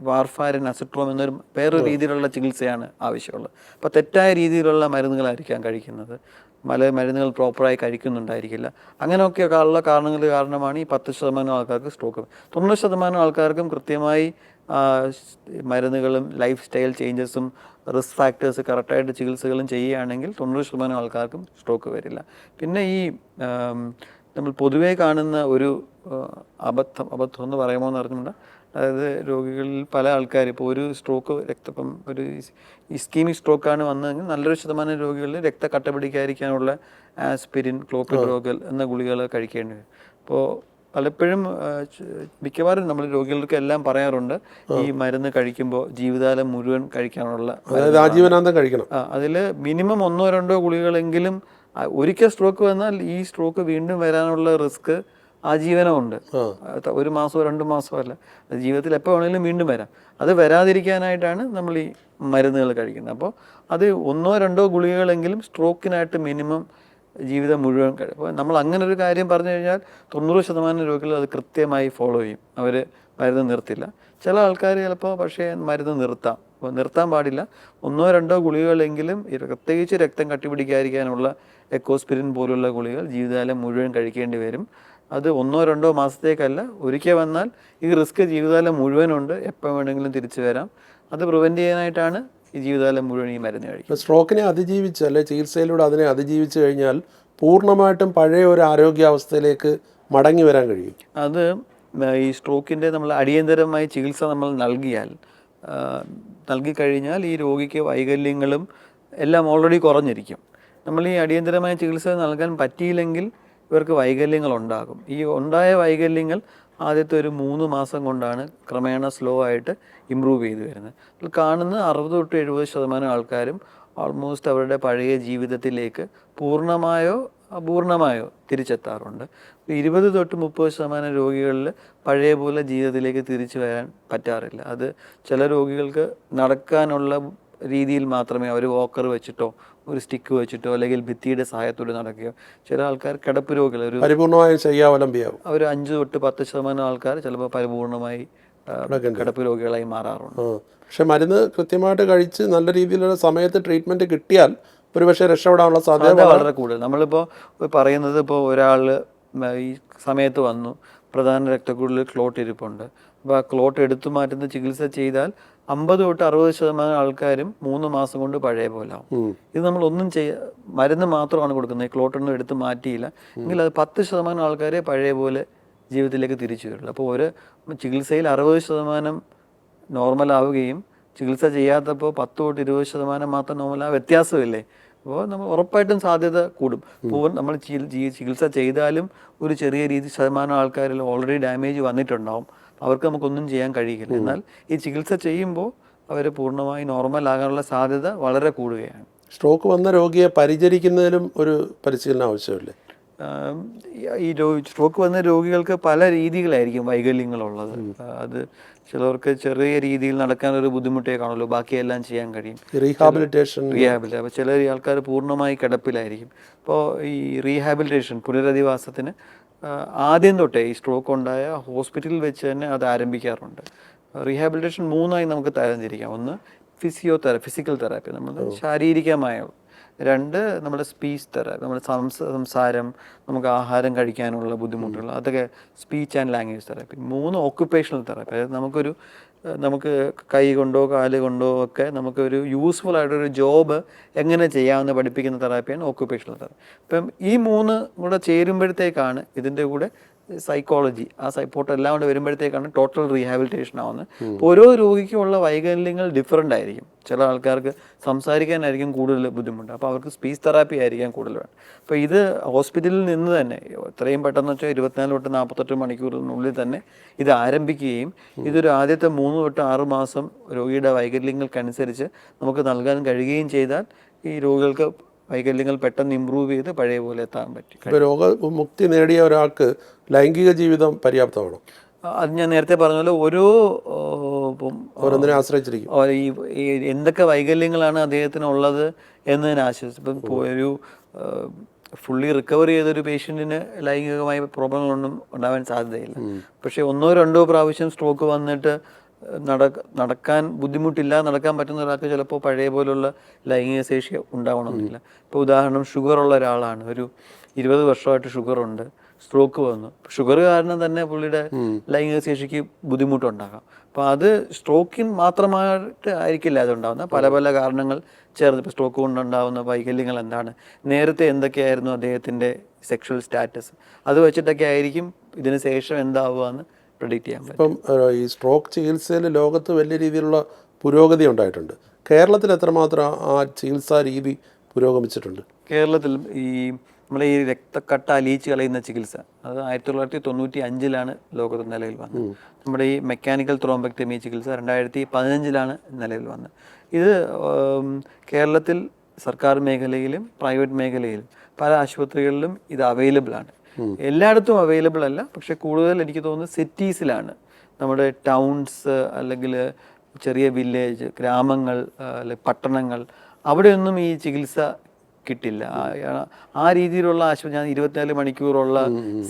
വാർഫാരിൻ, അസിട്രോം എന്നൊരു വേറൊരു രീതിയിലുള്ള ചികിത്സയാണ് ആവശ്യമുള്ളത്. അപ്പോൾ തെറ്റായ രീതിയിലുള്ള മരുന്നുകളായിരിക്കാം കഴിക്കുന്നത്, മരുന്നുകൾ പ്രോപ്പറായി കഴിക്കുന്നുണ്ടായിരിക്കില്ല. അങ്ങനെയൊക്കെ ഉള്ള കാരണങ്ങൾ കാരണമാണ് ഈ 10% ആൾക്കാർക്ക് സ്ട്രോക്ക്. 90% ആൾക്കാർക്കും കൃത്യമായി മരുന്നുകളും ലൈഫ് സ്റ്റൈൽ ചേഞ്ചസും റിസ്ക് ഫാക്ടേഴ്സ് കറക്റ്റായിട്ട് ചികിത്സകളും ചെയ്യുകയാണെങ്കിൽ 90% ആൾക്കാർക്കും സ്ട്രോക്ക് വരില്ല. പിന്നെ ഈ നമ്മൾ പൊതുവേ കാണുന്ന ഒരു അബദ്ധം എന്ന് പറയുമോ എന്ന് അറിഞ്ഞുകൊണ്ട്, അതായത് രോഗികളിൽ പല ആൾക്കാർ ഇപ്പോൾ ഒരു സ്ട്രോക്ക് ഇപ്പം ഒരു ഇസ്കീമിക് സ്ട്രോക്കാണ് വന്നതെങ്കിൽ നല്ലൊരു ശതമാനം രോഗികളിൽ രക്തക്കട്ട പിടിക്കാതിരിക്കാനുള്ള ആസ്പിരിൻ, ക്ലോപ്പിഡ്രോഗൽ എന്ന ഗുളികകൾ കഴിക്കേണ്ടി വരും. അപ്പോൾ പലപ്പോഴും മിക്കവാറും നമ്മൾ രോഗികൾക്ക് എല്ലാം പറയാറുണ്ട്, ഈ മരുന്ന് കഴിക്കുമ്പോൾ ജീവിതകാലം മുഴുവൻ കഴിക്കാനുള്ള, ആജീവനാന്തം കഴിക്കണം. അതിൽ മിനിമം 1-2 ഗുളികളെങ്കിലും. ഒരിക്കൽ സ്ട്രോക്ക് വന്നാൽ ഈ സ്ട്രോക്ക് വീണ്ടും വരാനുള്ള റിസ്ക് ആജീവനമുണ്ട്. 1 മാസമോ 2 മാസമോ അല്ല, ജീവിതത്തിൽ എപ്പോൾ വേണമെങ്കിലും വീണ്ടും വരാം. അത് വരാതിരിക്കാനായിട്ടാണ് നമ്മൾ ഈ മരുന്നുകൾ കഴിക്കുന്നത്. അപ്പോൾ അത് 1-2 ഗുളികകളെങ്കിലും സ്ട്രോക്കിനായിട്ട് മിനിമം ജീവിതം മുഴുവൻ അപ്പോൾ നമ്മൾ അങ്ങനെ ഒരു കാര്യം പറഞ്ഞു കഴിഞ്ഞാൽ 90% രോഗികൾ അത് കൃത്യമായി ഫോളോ ചെയ്യും. അവർ മരുന്ന് നിർത്തില്ല. ചില ആൾക്കാർ ചിലപ്പോൾ പക്ഷേ മരുന്ന് നിർത്താൻ പാടില്ല. 1-2 ഗുളികകളെങ്കിലും, പ്രത്യേകിച്ച് രക്തം കട്ടിപിടിക്കാതിരിക്കാനുള്ള എക്കോസ്പിരിൻ പോലുള്ള ഗുളികൾ ജീവിതകാലം മുഴുവൻ കഴിക്കേണ്ടി വരും. അത് 1-2 മാസത്തേക്കല്ല, ഒരിക്കൽ വന്നാൽ ഈ റിസ്ക് ജീവിതകാലം മുഴുവനുണ്ട്, എപ്പോൾ വേണമെങ്കിലും തിരിച്ചു വരാം. അത് പ്രിവെൻറ്റ് ചെയ്യാനായിട്ടാണ് ഈ ജീവിതകാലം മുഴുവൻ ഈ മരുന്ന് കഴിക്കും. സ്ട്രോക്കിനെ അതിജീവിച്ച്, അല്ലെ ചികിത്സയിലൂടെ അതിനെ അതിജീവിച്ച് കഴിഞ്ഞാൽ പൂർണ്ണമായിട്ടും പഴയ ഒരു ആരോഗ്യാവസ്ഥയിലേക്ക് മടങ്ങി വരാൻ കഴിയും. അത് ഈ സ്ട്രോക്കിൻ്റെ നമ്മൾ അടിയന്തരമായി ചികിത്സ നമ്മൾ നൽകിക്കഴിഞ്ഞാൽ ഈ രോഗിക്ക് വൈകല്യങ്ങളും എല്ലാം ഓൾറെഡി കുറഞ്ഞിരിക്കും. നമ്മൾ ഈ അടിയന്തരമായ ചികിത്സ നൽകാൻ പറ്റിയില്ലെങ്കിൽ ഇവർക്ക് വൈകല്യങ്ങൾ ഉണ്ടാകും. ഈ ഉണ്ടായ വൈകല്യങ്ങൾ ആദ്യത്തെ ഒരു 3 മാസം കൊണ്ടാണ് ക്രമേണ സ്ലോ ആയിട്ട് ഇമ്പ്രൂവ് ചെയ്ത് വരുന്നത്. അതിൽ കാണുന്ന 60-70% ആൾക്കാരും ഓൾമോസ്റ്റ് അവരുടെ പഴയ ജീവിതത്തിലേക്ക് പൂർണ്ണമായോ അപൂർണമായോ തിരിച്ചെത്താറുണ്ട്. 20-30% രോഗികളിൽ പഴയ പോലെ ജീവിതത്തിലേക്ക് തിരിച്ചു വരാൻ പറ്റാറില്ല. അത് ചില രോഗികൾക്ക് നടക്കാനുള്ള രീതിയിൽ മാത്രമേ അവർ വാക്കർ വെച്ചിട്ടോ ഒരു സ്റ്റിക്ക് വെച്ചിട്ടോ അല്ലെങ്കിൽ ഭിത്തിയുടെ സഹായത്തോടെ നടക്കുകയോ, ചില ആൾക്കാർ കിടപ്പ് രോഗികൾ ഒരു പരിപൂർണമായും ചെയ്യാവലംബിയാവും. അവർ 5-10% ആൾക്കാർ ചിലപ്പോൾ പരിപൂർണമായി കിടപ്പ് രോഗികളായി മാറാറുണ്ട്. പക്ഷെ മരുന്ന് കൃത്യമായിട്ട് കഴിച്ച് നല്ല രീതിയിലുള്ള സമയത്ത് ട്രീറ്റ്മെന്റ് കിട്ടിയാൽ ഒരുപക്ഷെ രക്ഷപ്പെടാനുള്ള സാധ്യത വളരെ കൂടുതൽ. നമ്മളിപ്പോൾ പറയുന്നത്, ഇപ്പോൾ ഒരാൾ ഈ സമയത്ത് വന്നു, പ്രധാന രക്തക്കുഴലിൽ ക്ലോട്ട് ഇരിപ്പുണ്ട്, അപ്പോൾ ആ ക്ലോട്ട് എടുത്തു മാറ്റുന്ന ചികിത്സ ചെയ്താൽ 50-60% ആൾക്കാരും 3 മാസം കൊണ്ട് പഴയ പോലെ ആവും. ഇത് നമ്മൾ ഒന്നും മരുന്ന് മാത്രമാണ് കൊടുക്കുന്നത്, ക്ലോട്ടൊന്നും എടുത്ത് മാറ്റിയില്ല എങ്കിൽ അത് 10% ആൾക്കാരെ പഴയ പോലെ ജീവിതത്തിലേക്ക് തിരിച്ചു വരുള്ളൂ. അപ്പോൾ ഒരു ചികിത്സയിൽ 60% നോർമൽ ആവുകയും ചികിത്സ ചെയ്യാത്തപ്പോൾ 10-20% മാത്രം നോർമൽ ആ വ്യത്യാസമില്ലേ? അപ്പോൾ നമ്മൾ ഉറപ്പായിട്ടും സാധ്യത കൂടും. നമ്മൾ ചികിത്സ ചെയ്താലും ഒരു ചെറിയ ശതമാനം ആൾക്കാരിൽ ഓൾറെഡി ഡാമേജ് വന്നിട്ടുണ്ടാവും, അവർക്ക് നമുക്കൊന്നും ചെയ്യാൻ കഴിയില്ല. എന്നാൽ ഈ ചികിത്സ ചെയ്യുമ്പോൾ അവർ പൂർണ്ണമായി നോർമൽ ആകാനുള്ള സാധ്യത വളരെ കൂടുകയാണ്. സ്ട്രോക്ക് വന്ന രോഗിയെ പരിചരിക്കുന്നതിലും ഒരു പരിശീലനം ആവശ്യമില്ലേ? ഈ സ്ട്രോക്ക് വന്ന രോഗികൾക്ക് പല രീതികളായിരിക്കും വൈകല്യങ്ങളുള്ളത്. അത് ചിലവർക്ക് ചെറിയ രീതിയിൽ നടക്കാനൊരു ബുദ്ധിമുട്ടേ കാണുള്ളൂ, ബാക്കിയെല്ലാം ചെയ്യാൻ കഴിയും. റീഹാബിലിറ്റേഷൻ. അപ്പോൾ ചില ആൾക്കാർ പൂർണ്ണമായി കിടപ്പിലായിരിക്കും. അപ്പോൾ ഈ റീഹാബിലിറ്റേഷൻ, പുനരധിവാസത്തിന് ആദ്യം തൊട്ടേ ഈ സ്ട്രോക്ക് ഉണ്ടായ ഹോസ്പിറ്റലിൽ വെച്ച് തന്നെ അത് ആരംഭിക്കാറുണ്ട്. റീഹാബിലിറ്റേഷൻ 3ആയി നമുക്ക് തരംതിരിക്കാം. ഒന്ന് ഫിസിക്കൽ തെറാപ്പി, നമ്മൾ ശാരീരികമായ. 2 നമ്മുടെ സ്പീച്ച് തെറാപ്പി, നമ്മുടെ സംസാരം, നമുക്ക് ആഹാരം കഴിക്കാനുള്ള ബുദ്ധിമുട്ടുകൾ, അതൊക്കെ speech and language therapy. 3 occupational therapy, അതായത് നമുക്ക് കൈ കൊണ്ടോ കാല് കൊണ്ടോ ഒക്കെ നമുക്കൊരു യൂസ്ഫുൾ ആയിട്ടൊരു ജോബ് എങ്ങനെ ചെയ്യാമെന്ന് പഠിപ്പിക്കുന്ന തെറാപ്പിയാണ് ഓക്കുപ്പേഷണൽ തെറാപ്പി. അപ്പം ഈ 3 കൂടെ ചേരുമ്പോഴത്തേക്കാണ് ഇതിൻ്റെ കൂടെ സൈക്കോളജി, ആ സപ്പോർട്ട് എല്ലാം കൊണ്ട് വരുമ്പോഴത്തേക്കാണ് ടോട്ടൽ റീഹാബിലിറ്റേഷൻ ആവുന്നത്. അപ്പോൾ ഓരോ രോഗിക്കുമുള്ള വൈകല്യങ്ങൾ ഡിഫറൻ്റ് ആയിരിക്കും. ചില ആൾക്കാർക്ക് സംസാരിക്കാനായിരിക്കും കൂടുതൽ ബുദ്ധിമുട്ട്, അപ്പോൾ അവർക്ക് സ്പീച്ച് തെറാപ്പി ആയിരിക്കാം കൂടുതൽ വേണം. അപ്പോൾ ഇത് ഹോസ്പിറ്റലിൽ നിന്ന് തന്നെ എത്രയും പെട്ടെന്ന് വെച്ചാൽ 24 തൊട്ട് 48 മണിക്കൂറിനുള്ളിൽ തന്നെ ഇത് ആരംഭിക്കുകയും ഇതൊരു ആദ്യത്തെ 3 തൊട്ട് 6 മാസം രോഗിയുടെ വൈകല്യങ്ങൾക്കനുസരിച്ച് നമുക്ക് നൽകാൻ കഴിയുകയും ചെയ്താൽ ഈ രോഗികൾക്ക് വൈകല്യങ്ങൾ പെട്ടെന്ന് ഇമ്പ്രൂവ് ചെയ്ത് പഴയ പോലെ എത്താൻ പറ്റും. ഇപ്പോൾ രോഗമുക്തി നേടിയ ഒരാൾക്ക് ലൈംഗിക ജീവിതം പര്യാപ്തമാണോ? അത് ഞാൻ നേരത്തെ പറഞ്ഞ പോലെ ഓരോന്നിനെ ആശ്രയിച്ചിരിക്കും. ഈ എന്തൊക്കെ വൈകല്യങ്ങളാണ് അദ്ദേഹത്തിന് ഉള്ളത് എന്നതിനെ ആശ്രയിച്ച്. ഇപ്പം ഒരു ഫുള്ളി റിക്കവർ ചെയ്തൊരു പേഷ്യൻറ്റിന് ലൈംഗികമായ പ്രോബ്ലങ്ങളൊന്നും ഉണ്ടാവാൻ സാധ്യതയില്ല. പക്ഷേ 1-2 പ്രാവശ്യം സ്ട്രോക്ക് വന്നിട്ട് നടക്കാൻ ബുദ്ധിമുട്ടില്ല, നടക്കാൻ പറ്റുന്ന ഒരാൾക്ക് ചിലപ്പോൾ പഴയ പോലുള്ള ലൈംഗിക ശേഷി ഉണ്ടാവണമെന്നില്ല. ഇപ്പോൾ ഉദാഹരണം ഷുഗറുള്ള ഒരാളാണ്, ഒരു 20 വർഷമായിട്ട് ഷുഗറുണ്ട്, സ്ട്രോക്ക് വന്നു. ഷുഗർ കാരണം തന്നെ പുള്ളിയുടെ ലൈംഗിക ശേഷിക്ക് ബുദ്ധിമുട്ടുണ്ടാകാം. അപ്പോൾ അത് സ്ട്രോക്കിന് മാത്രമായിട്ട് ആയിരിക്കില്ല അതുണ്ടാകുന്നത്, പല പല കാരണങ്ങൾ ചേർന്ന്. ഇപ്പോൾ സ്ട്രോക്ക് കൊണ്ടുണ്ടാകുന്ന വൈകല്യങ്ങൾ എന്താണ്, നേരത്തെ എന്തൊക്കെയായിരുന്നു അദ്ദേഹത്തിൻ്റെ സെക്ഷൽ സ്റ്റാറ്റസ്, അത് വെച്ചിട്ടൊക്കെ ആയിരിക്കും ഇതിന് ശേഷം എന്താവുക എന്ന് പ്രെഡിക്റ്റ് ചെയ്യാൻ പറ്റും. ഇപ്പം ഈ സ്ട്രോക്ക് ചികിത്സയിൽ ലോകത്ത് വലിയ രീതിയിലുള്ള പുരോഗതി ഉണ്ടായിട്ടുണ്ട്. കേരളത്തിൽ എത്രമാത്രം ആ ചികിത്സാ രീതി പുരോഗമിച്ചിട്ടുണ്ട്? കേരളത്തിൽ നമ്മളെ ഈ രക്തക്കട്ട അലിയിച്ച് കളയുന്ന ചികിത്സ അത് 1995 ലോകത്ത് നിലവിൽ വന്നത്. നമ്മുടെ ഈ മെക്കാനിക്കൽ ത്രോംബെക്ടമി ചികിത്സ 2015 നിലവിൽ വന്നത്. ഇത് കേരളത്തിൽ സർക്കാർ മേഖലയിലും പ്രൈവറ്റ് മേഖലയിലും പല ആശുപത്രികളിലും ഇത് അവൈലബിൾ ആണ്. എല്ലായിടത്തും അവൈലബിൾ അല്ല, പക്ഷെ കൂടുതൽ എനിക്ക് തോന്നുന്നത് സിറ്റീസിലാണ്. നമ്മുടെ ടൗൺസ് അല്ലെങ്കിൽ ചെറിയ വില്ലേജ്, ഗ്രാമങ്ങൾ, അല്ലെങ്കിൽ പട്ടണങ്ങൾ, അവിടെയൊന്നും ഈ ചികിത്സ കിട്ടില്ല. ആ രീതിയിലുള്ള ആശുപത്രി, ഞാൻ 24 മണിക്കൂറുള്ള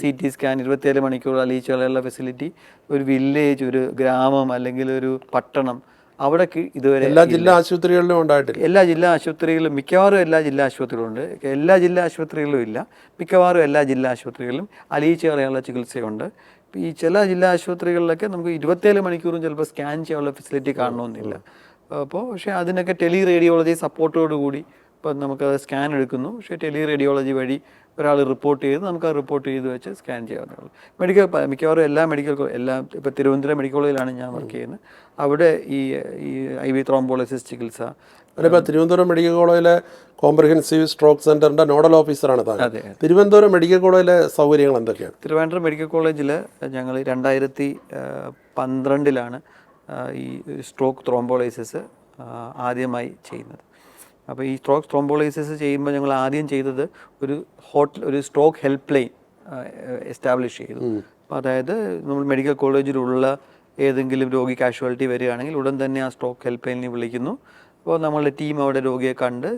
CT സ്കാൻ, 24 മണിക്കൂർ അലിയിച്ച് കളയുള്ള ഫെസിലിറ്റി ഒരു വില്ലേജ്, ഒരു ഗ്രാമം അല്ലെങ്കിൽ ഒരു പട്ടണം അവിടെ ഇതുവരെ എല്ലാ ജില്ലാ ആശുപത്രികളിലും ഉണ്ടായിട്ടില്ല. എല്ലാ ജില്ലാ ആശുപത്രികളിലും മിക്കവാറും എല്ലാ ജില്ലാ ആശുപത്രികളുണ്ട്. എല്ലാ ജില്ലാ ആശുപത്രികളിലും ഇല്ല, മിക്കവാറും എല്ലാ ജില്ലാ ആശുപത്രികളിലും അലിയിച്ച് കളയാനുള്ള ചികിത്സയുണ്ട്. ഈ ചില ജില്ലാ ആശുപത്രികളിലൊക്കെ നമുക്ക് 24 മണിക്കൂറും ചിലപ്പോൾ സ്കാൻ ചെയ്യാനുള്ള ഫെസിലിറ്റി കാണണമെന്നില്ല. അപ്പോൾ പക്ഷേ അതിനൊക്കെ ടെലി റേഡിയോളജി സപ്പോർട്ടോടുകൂടി ഇപ്പം നമുക്കത് സ്കാൻ എടുക്കുന്നു. പക്ഷേ ടെലി റേഡിയോളജി വഴി ഒരാൾ റിപ്പോർട്ട് ചെയ്ത് നമുക്ക് ആ റിപ്പോർട്ട് ചെയ്ത് വെച്ച് സ്കാൻ ചെയ്യാവുന്നതാണ്. മിക്കവാറും എല്ലാ ഇപ്പോൾ തിരുവനന്തപുരം മെഡിക്കൽ കോളേജിലാണ് ഞാൻ വർക്ക് ചെയ്യുന്നത്. അവിടെ ഈ IV ത്രോംബോളിസിസ് ചികിത്സ. ഇപ്പോൾ തിരുവനന്തപുരം മെഡിക്കൽ കോളേജിലെ കോംപ്രിഹെൻസീവ് സ്ട്രോക്ക് സെൻ്ററിൻ്റെ നോഡൽ ഓഫീസറാണ് താൻ. അതെ. തിരുവനന്തപുരം മെഡിക്കൽ കോളേജിലെ സൗകര്യങ്ങൾ എന്തൊക്കെയാണ്? തിരുവനന്തപുരം മെഡിക്കൽ കോളേജിൽ ഞങ്ങൾ 2012 ഈ സ്ട്രോക്ക് ത്രോംബോളിസിസ് ആദ്യമായി ചെയ്യുന്നത്. അപ്പോൾ ഈ സ്ട്രോക്ക് ത്രോംബോളിസിസ് ചെയ്യുമ്പോൾ ഞങ്ങൾ ആദ്യം ചെയ്തത് ഒരു സ്ട്രോക്ക് ഹെൽപ്പ് ലൈൻ എസ്റ്റാബ്ലിഷ് ചെയ്തു. അപ്പോൾ അതായത് നമ്മൾ മെഡിക്കൽ കോളേജിലുള്ള ഏതെങ്കിലും രോഗി കാഷ്വാലിറ്റി വരികയാണെങ്കിൽ ഉടൻ തന്നെ ആ സ്ട്രോക്ക് ഹെൽപ്പ് ലൈനിൽ വിളിക്കുന്നു. അപ്പോൾ നമ്മളുടെ ടീം അവിടെ രോഗിയെ കണ്ട്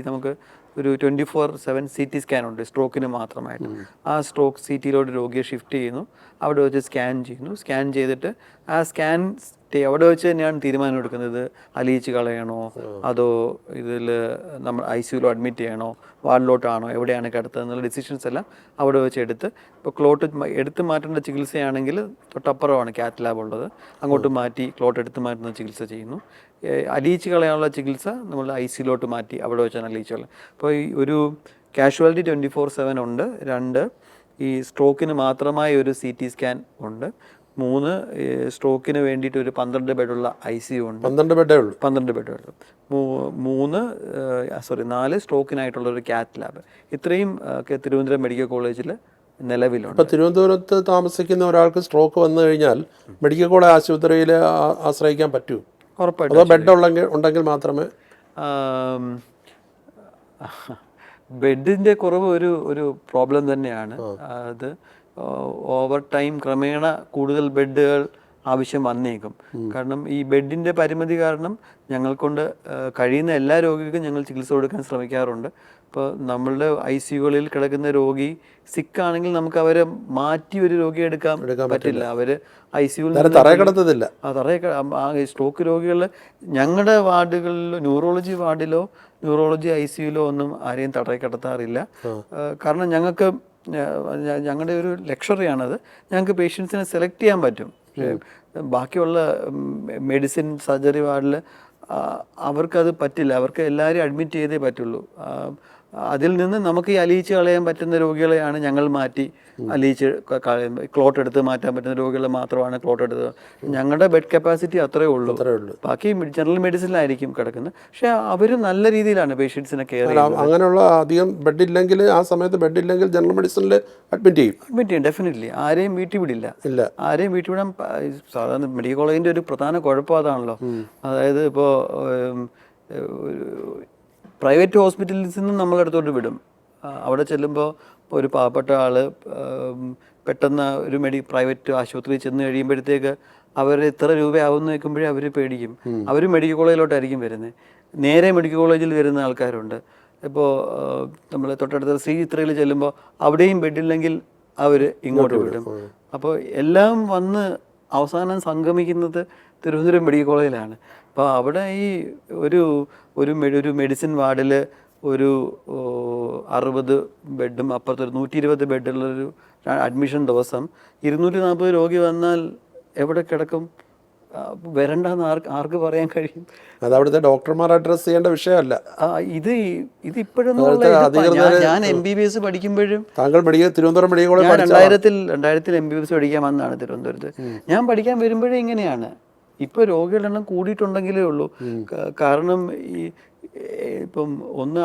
നമുക്ക് ഒരു 24/7 CT സ്കാനുണ്ട് സ്ട്രോക്കിന് മാത്രമായിട്ട്. ആ സ്ട്രോക്ക് CTയിലോട്ട് രോഗിയെ ഷിഫ്റ്റ് ചെയ്യുന്നു, അവിടെ വെച്ച് സ്കാൻ ചെയ്യുന്നു. സ്കാൻ ചെയ്തിട്ട് ആ സ്കാൻ അവിടെ വെച്ച് തന്നെയാണ് തീരുമാനം എടുക്കുന്നത്, അലിയിച്ച് കളയണോ അതോ ഇതിൽ നമ്മൾ ICUలో അഡ്മിറ്റ് ചെയ്യണോ, വാർഡിലോട്ടാണോ, എവിടെയാണ് കിടത്തുക എന്നുള്ള ഡിസിഷൻസ് എല്ലാം അവിടെ വെച്ച് എടുത്ത്. ഇപ്പോൾ ക്ലോട്ട് എടുത്ത് മാറ്റേണ്ട ചികിത്സയാണെങ്കിൽ തൊട്ടപ്പുറമാണ് കാത്ത് ലാബ് ഉള്ളത്, അങ്ങോട്ട് മാറ്റി ക്ലോട്ട് എടുത്ത് മാറ്റുന്ന ചികിത്സ ചെയ്യുന്നു. അലിയിച്ച് കളയാനുള്ള ചികിത്സ നമ്മൾ ICUലോട്ട് മാറ്റി അവിടെ വെച്ചാണ് അലിയിച്ച് കളയുക. അപ്പോൾ ഈ ഒരു കാഷ്വാലിറ്റി 24/7 ഉണ്ട്. 2 ഈ സ്ട്രോക്കിന് മാത്രമായി ഒരു CT സ്കാൻ ഉണ്ട്. 3 സ്ട്രോക്കിന് വേണ്ടിയിട്ട് ഒരു 12 ബെഡുള്ള ICU ഉണ്ട്. 12 ബെഡേ ഉള്ളൂ. 12 ബെഡേ ഉള്ളൂ. 4 സ്ട്രോക്കിനായിട്ടുള്ള ഒരു കാത്ത് ലാബ്. ഇത്രയും തിരുവനന്തപുരം മെഡിക്കൽ കോളേജിൽ നിലവിലുണ്ട്. ഇപ്പോൾ തിരുവനന്തപുരത്ത് താമസിക്കുന്ന ഒരാൾക്ക് സ്ട്രോക്ക് വന്നു കഴിഞ്ഞാൽ മെഡിക്കൽ കോളേജ് ആശുപത്രിയിൽ ആശ്രയിക്കാൻ പറ്റൂ? ഉറപ്പായിട്ടും. അതോ ബെഡ് ഉണ്ടെങ്കിൽ മാത്രമേ? ബെഡിൻ്റെ കുറവ് ഒരു പ്രോബ്ലം തന്നെയാണ്. അത് ഓവർ ടൈം ക്രമേണ കൂടുതൽ ബെഡുകൾ ആവശ്യം വന്നേക്കും. കാരണം ഈ ബെഡിൻ്റെ പരിമിതി കാരണം ഞങ്ങൾക്കൊണ്ട് കഴിയുന്ന എല്ലാ രോഗികൾക്കും ഞങ്ങൾ ചികിത്സ കൊടുക്കാൻ ശ്രമിക്കാറുണ്ട്. ഇപ്പോൾ നമ്മളുടെ ICUകളിൽ കിടക്കുന്ന രോഗി സിക്കാണെങ്കിൽ നമുക്ക് അവരെ മാറ്റി ഒരു രോഗിയെ എടുക്കാൻ പറ്റില്ല. അവർ ICUവിൽ കിടത്തത്തില്ല. സ്ട്രോക്ക് രോഗികൾ ഞങ്ങളുടെ വാർഡുകളിലോ ന്യൂറോളജി വാർഡിലോ ന്യൂറോളജി ICUയിലോ ഒന്നും ആരെയും തടയി കിടത്താറില്ല. കാരണം ഞങ്ങളുടെ ഒരു ലക്ഷറിയാണത്. ഞങ്ങൾക്ക് പേഷ്യൻസിനെ സെലക്ട് ചെയ്യാൻ പറ്റും. ബാക്കിയുള്ള മെഡിസിൻ സർജറി വാർഡിൽ അവർക്കത് പറ്റില്ല. അവർക്ക് എല്ലാവരും അഡ്മിറ്റ് ചെയ്തേ പറ്റുള്ളൂ. അതിൽ നിന്ന് നമുക്ക് ഈ അലിയിച്ച് കളയാൻ പറ്റുന്ന രോഗികളെയാണ് ഞങ്ങൾ മാറ്റി അലിയിച്ച് ക്ലോട്ട് എടുത്ത് മാറ്റാൻ പറ്റുന്ന രോഗികളെ മാത്രമാണ് ക്ലോട്ട് എടുത്ത്. ഞങ്ങളുടെ ബെഡ് കപ്പാസിറ്റി അത്രയേ ഉള്ളൂ. ബാക്കി ജനറൽ മെഡിസിനിലായിരിക്കും കിടക്കുന്നത്. പക്ഷേ അവർ നല്ല രീതിയിലാണ് പേഷ്യൻസിനെ കെയർ ചെയ്യുന്നത്. അങ്ങനെയുള്ള അധികം ബെഡ് ഇല്ലെങ്കിൽ ആ സമയത്ത് ബെഡ് ഇല്ലെങ്കിൽ ജനറൽ മെഡിസിനിൽ അഡ്മിറ്റ് ചെയ്യും ഡെഫിനറ്റ്ലി. ആരെയും വീട്ടിൽ വിടില്ല. ആരെയും വീട്ടിൽ വിടാൻ സാധാരണ മെഡിക്കൽ കോളേജിൻ്റെ ഒരു പ്രധാന കുഴപ്പം അതാണല്ലോ. അതായത് ഇപ്പോൾ പ്രൈവറ്റ് ഹോസ്പിറ്റൽസിൽ നിന്ന് നമ്മളടുത്തോട്ട് വിടും. അവിടെ ചെല്ലുമ്പോൾ ഒരു പാവപ്പെട്ട ആൾ പെട്ടെന്ന് ഒരു പ്രൈവറ്റ് ആശുപത്രിയിൽ ചെന്ന് കഴിയുമ്പോഴത്തേക്ക് അവർ ഇത്ര രൂപയാവുമെന്ന് വെക്കുമ്പോഴേ അവർ പേടിക്കും. അവർ മെഡിക്കൽ കോളേജിലോട്ടായിരിക്കും വരുന്നത്. നേരെ മെഡിക്കൽ കോളേജിൽ വരുന്ന ആൾക്കാരുണ്ട്. ഇപ്പോൾ നമ്മൾ തൊട്ടടുത്ത ശ്രീ ചിത്രയിൽ ചെല്ലുമ്പോൾ അവിടെയും ബെഡില്ലെങ്കിൽ അവർ ഇങ്ങോട്ട് വിടും. അപ്പോൾ എല്ലാം വന്ന് അവസാനം സംഗമിക്കുന്നത് തിരുവനന്തപുരം മെഡിക്കൽ കോളേജിലാണ്. അപ്പോൾ അവിടെ ഈ ഒരു മെഡിസിൻ വാർഡിൽ ഒരു 60 ബെഡും അപ്പുറത്തൊരു 120 ബെഡുള്ളൊരു അഡ്മിഷൻ ദിവസം 240 രോഗി വന്നാൽ എവിടെ കിടക്കും? വരണ്ടെന്ന് ആർക്ക് പറയാൻ കഴിയും? അത് അവിടുത്തെ ഡോക്ടർമാർ അഡ്രസ് ചെയ്യേണ്ട വിഷയമല്ല. ഇപ്പോഴൊന്നും ഞാൻ MBBS പഠിക്കുമ്പോഴും താങ്കൾ തിരുവനന്തപുരം മെഡിക്കൽ കോളേജ് 2000 MBBS പഠിക്കാൻ വന്നതാണ് തിരുവനന്തപുരത്ത്. ഞാൻ പഠിക്കാൻ വരുമ്പോഴേ ഇങ്ങനെയാണ്. ഇപ്പോൾ രോഗികളുടെ എണ്ണം കൂടിയിട്ടുണ്ടെങ്കിലേ ഉള്ളൂ. കാരണം ഇപ്പം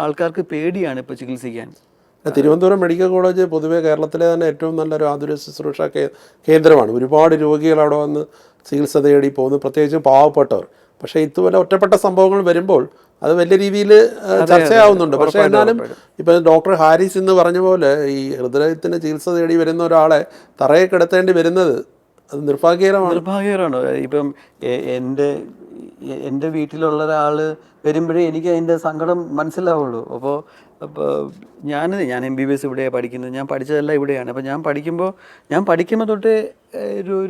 ആൾക്കാർക്ക് പേടിയാണ് ഇപ്പോൾ ചികിത്സിക്കാൻ. തിരുവനന്തപുരം മെഡിക്കൽ കോളേജ് പൊതുവേ കേരളത്തിലെ തന്നെ ഏറ്റവും നല്ലൊരു ആതുര ശുശ്രൂഷ കേന്ദ്രമാണ്. ഒരുപാട് രോഗികൾ അവിടെ വന്ന് ചികിത്സ തേടി പോകുന്നു, പ്രത്യേകിച്ച് പാവപ്പെട്ടവർ. പക്ഷേ ഇതുപോലെ ഒറ്റപ്പെട്ട സംഭവങ്ങൾ വരുമ്പോൾ അത് വലിയ രീതിയിൽ ചർച്ചയാവുന്നുണ്ട്. പക്ഷേ എന്നാലും ഇപ്പം ഡോക്ടർ ഹാരിസ് ഇന്ന് പറഞ്ഞ പോലെ ഈ ഹൃദയത്തിന് ചികിത്സ തേടി വരുന്ന ഒരാളെ തറയെ കിടത്തേണ്ടി വരുന്നത് അത് നിർഭാഗ്യകരമാണ്. ഇപ്പം എൻ്റെ വീട്ടിലുള്ള ഒരാൾ വരുമ്പോഴേ എനിക്ക് അതിൻ്റെ സങ്കടം മനസ്സിലാവുള്ളൂ. അപ്പോൾ ഞാൻ MBBS ഇവിടെയാണ് പഠിക്കുന്നത്. ഞാൻ പഠിച്ചതെല്ലാം ഇവിടെയാണ്. അപ്പോൾ ഞാൻ പഠിക്കുമ്പോൾ തൊട്ടേ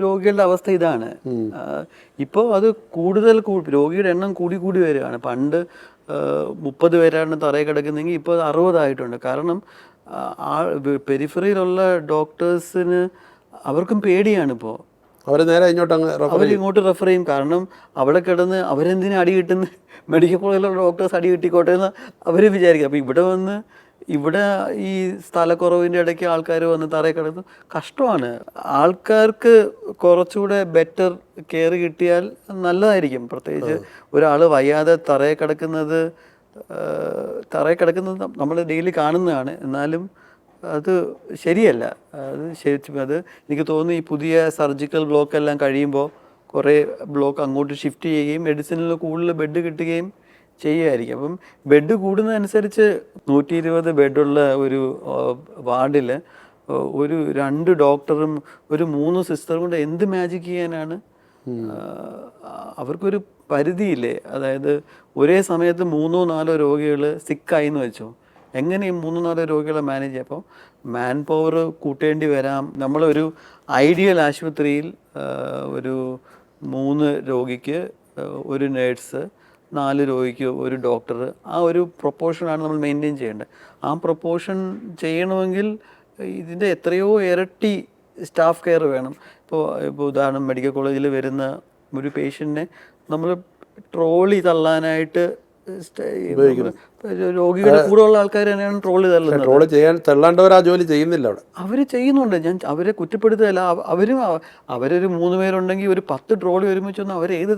രോഗികളുടെ അവസ്ഥ ഇതാണ്. ഇപ്പോൾ അത് രോഗിയുടെ എണ്ണം കൂടി വരികയാണ്. പണ്ട് 30 പേരാണ് തറയിൽ കിടക്കുന്നതെങ്കിൽ ഇപ്പോൾ 60 ആയിട്ടുണ്ട്. കാരണം പെരിഫറിയിലുള്ള ഡോക്ടേഴ്സിന് അവർക്കും പേടിയാണ്. ഇപ്പോൾ അവരിങ്ങോട്ട് റെഫർ ചെയ്യും. കാരണം അവിടെ കിടന്ന് അവരെന്തിനും അടി കിട്ടുന്ന മെഡിക്കൽ കോളേജിലുള്ള ഡോക്ടേഴ്സ് അടി കിട്ടിക്കോട്ടെ എന്ന് അവർ വിചാരിക്കും. അപ്പോൾ ഇവിടെ ഈ സ്ഥലക്കുറവിൻ്റെ ഇടയ്ക്ക് ആൾക്കാർ വന്ന് തറയിൽ കിടന്ന് കഷ്ടമാണ്. ആൾക്കാർക്ക് കുറച്ചുകൂടെ ബെറ്റർ കെയർ കിട്ടിയാൽ നല്ലതായിരിക്കും. പ്രത്യേകിച്ച് ഒരാൾ വയ്യാതെ തറയിൽ കിടക്കുന്നത് നമ്മൾ ഡെയിലി കാണുന്നതാണ്. എന്നാലും അത് ശരിയല്ല. അത് എനിക്ക് തോന്നുന്നു ഈ പുതിയ സർജിക്കൽ ബ്ലോക്ക് എല്ലാം കഴിയുമ്പോൾ കുറേ ബ്ലോക്ക് അങ്ങോട്ട് ഷിഫ്റ്റ് ചെയ്യുകയും മെഡിസിനിൽ കൂടുതൽ ബെഡ് കിട്ടുകയും ചെയ്യുമായിരിക്കും. അപ്പം ബെഡ് കൂടുന്നതനുസരിച്ച് 120 ബെഡുള്ള ഒരു വാർഡിൽ ഒരു 2 ഡോക്ടറും ഒരു 3 സിസ്റ്ററും കൊണ്ട് എന്ത് മാജിക് ചെയ്യാനാണ്? അവർക്കൊരു പരിധിയില്ലേ? അതായത് ഒരേ സമയത്ത് 3-4 രോഗികൾ സിക്കായി എന്ന് വെച്ചോ, എങ്ങനെ ഈ 3-4 രോഗികളെ മാനേജ് ചെയ്യാം? അപ്പോൾ മാൻ പവർ കൂട്ടേണ്ടി വരാം. നമ്മളൊരു ഐഡിയൽ ആശുപത്രിയിൽ ഒരു 3 രോഗിക്ക് ഒരു നേഴ്സ്, 4 രോഗിക്ക് ഒരു ഡോക്ടർ, ആ ഒരു പ്രൊപ്പോർഷനാണ് നമ്മൾ മെയിൻറ്റെയിൻ ചെയ്യേണ്ടത്. ആ പ്രൊപ്പോർഷൻ ചെയ്യണമെങ്കിൽ ഇതിൻ്റെ എത്രയോ ഇരട്ടി സ്റ്റാഫ് കെയർ വേണം. ഇപ്പോൾ ഉദാഹരണം മെഡിക്കൽ കോളേജിൽ വരുന്ന ഒരു പേഷ്യൻറ്റിനെ നമ്മൾ ട്രോളി തള്ളാനായിട്ട് രോഗികളുടെ കൂടെ ഉള്ള ആൾക്കാർ തന്നെയാണ് ട്രോള് തള്ളേണ്ടവർ ആ ജോലി ചെയ്യുന്നില്ല. അവർ ചെയ്യുന്നുണ്ട്. ഞാൻ അവരെ കുറ്റപ്പെടുത്തുകയല്ല. അവരൊരു 3 പേരുണ്ടെങ്കിൽ ഒരു 10 ട്രോളി ഒരുമിച്ചൊന്നും അവരേത്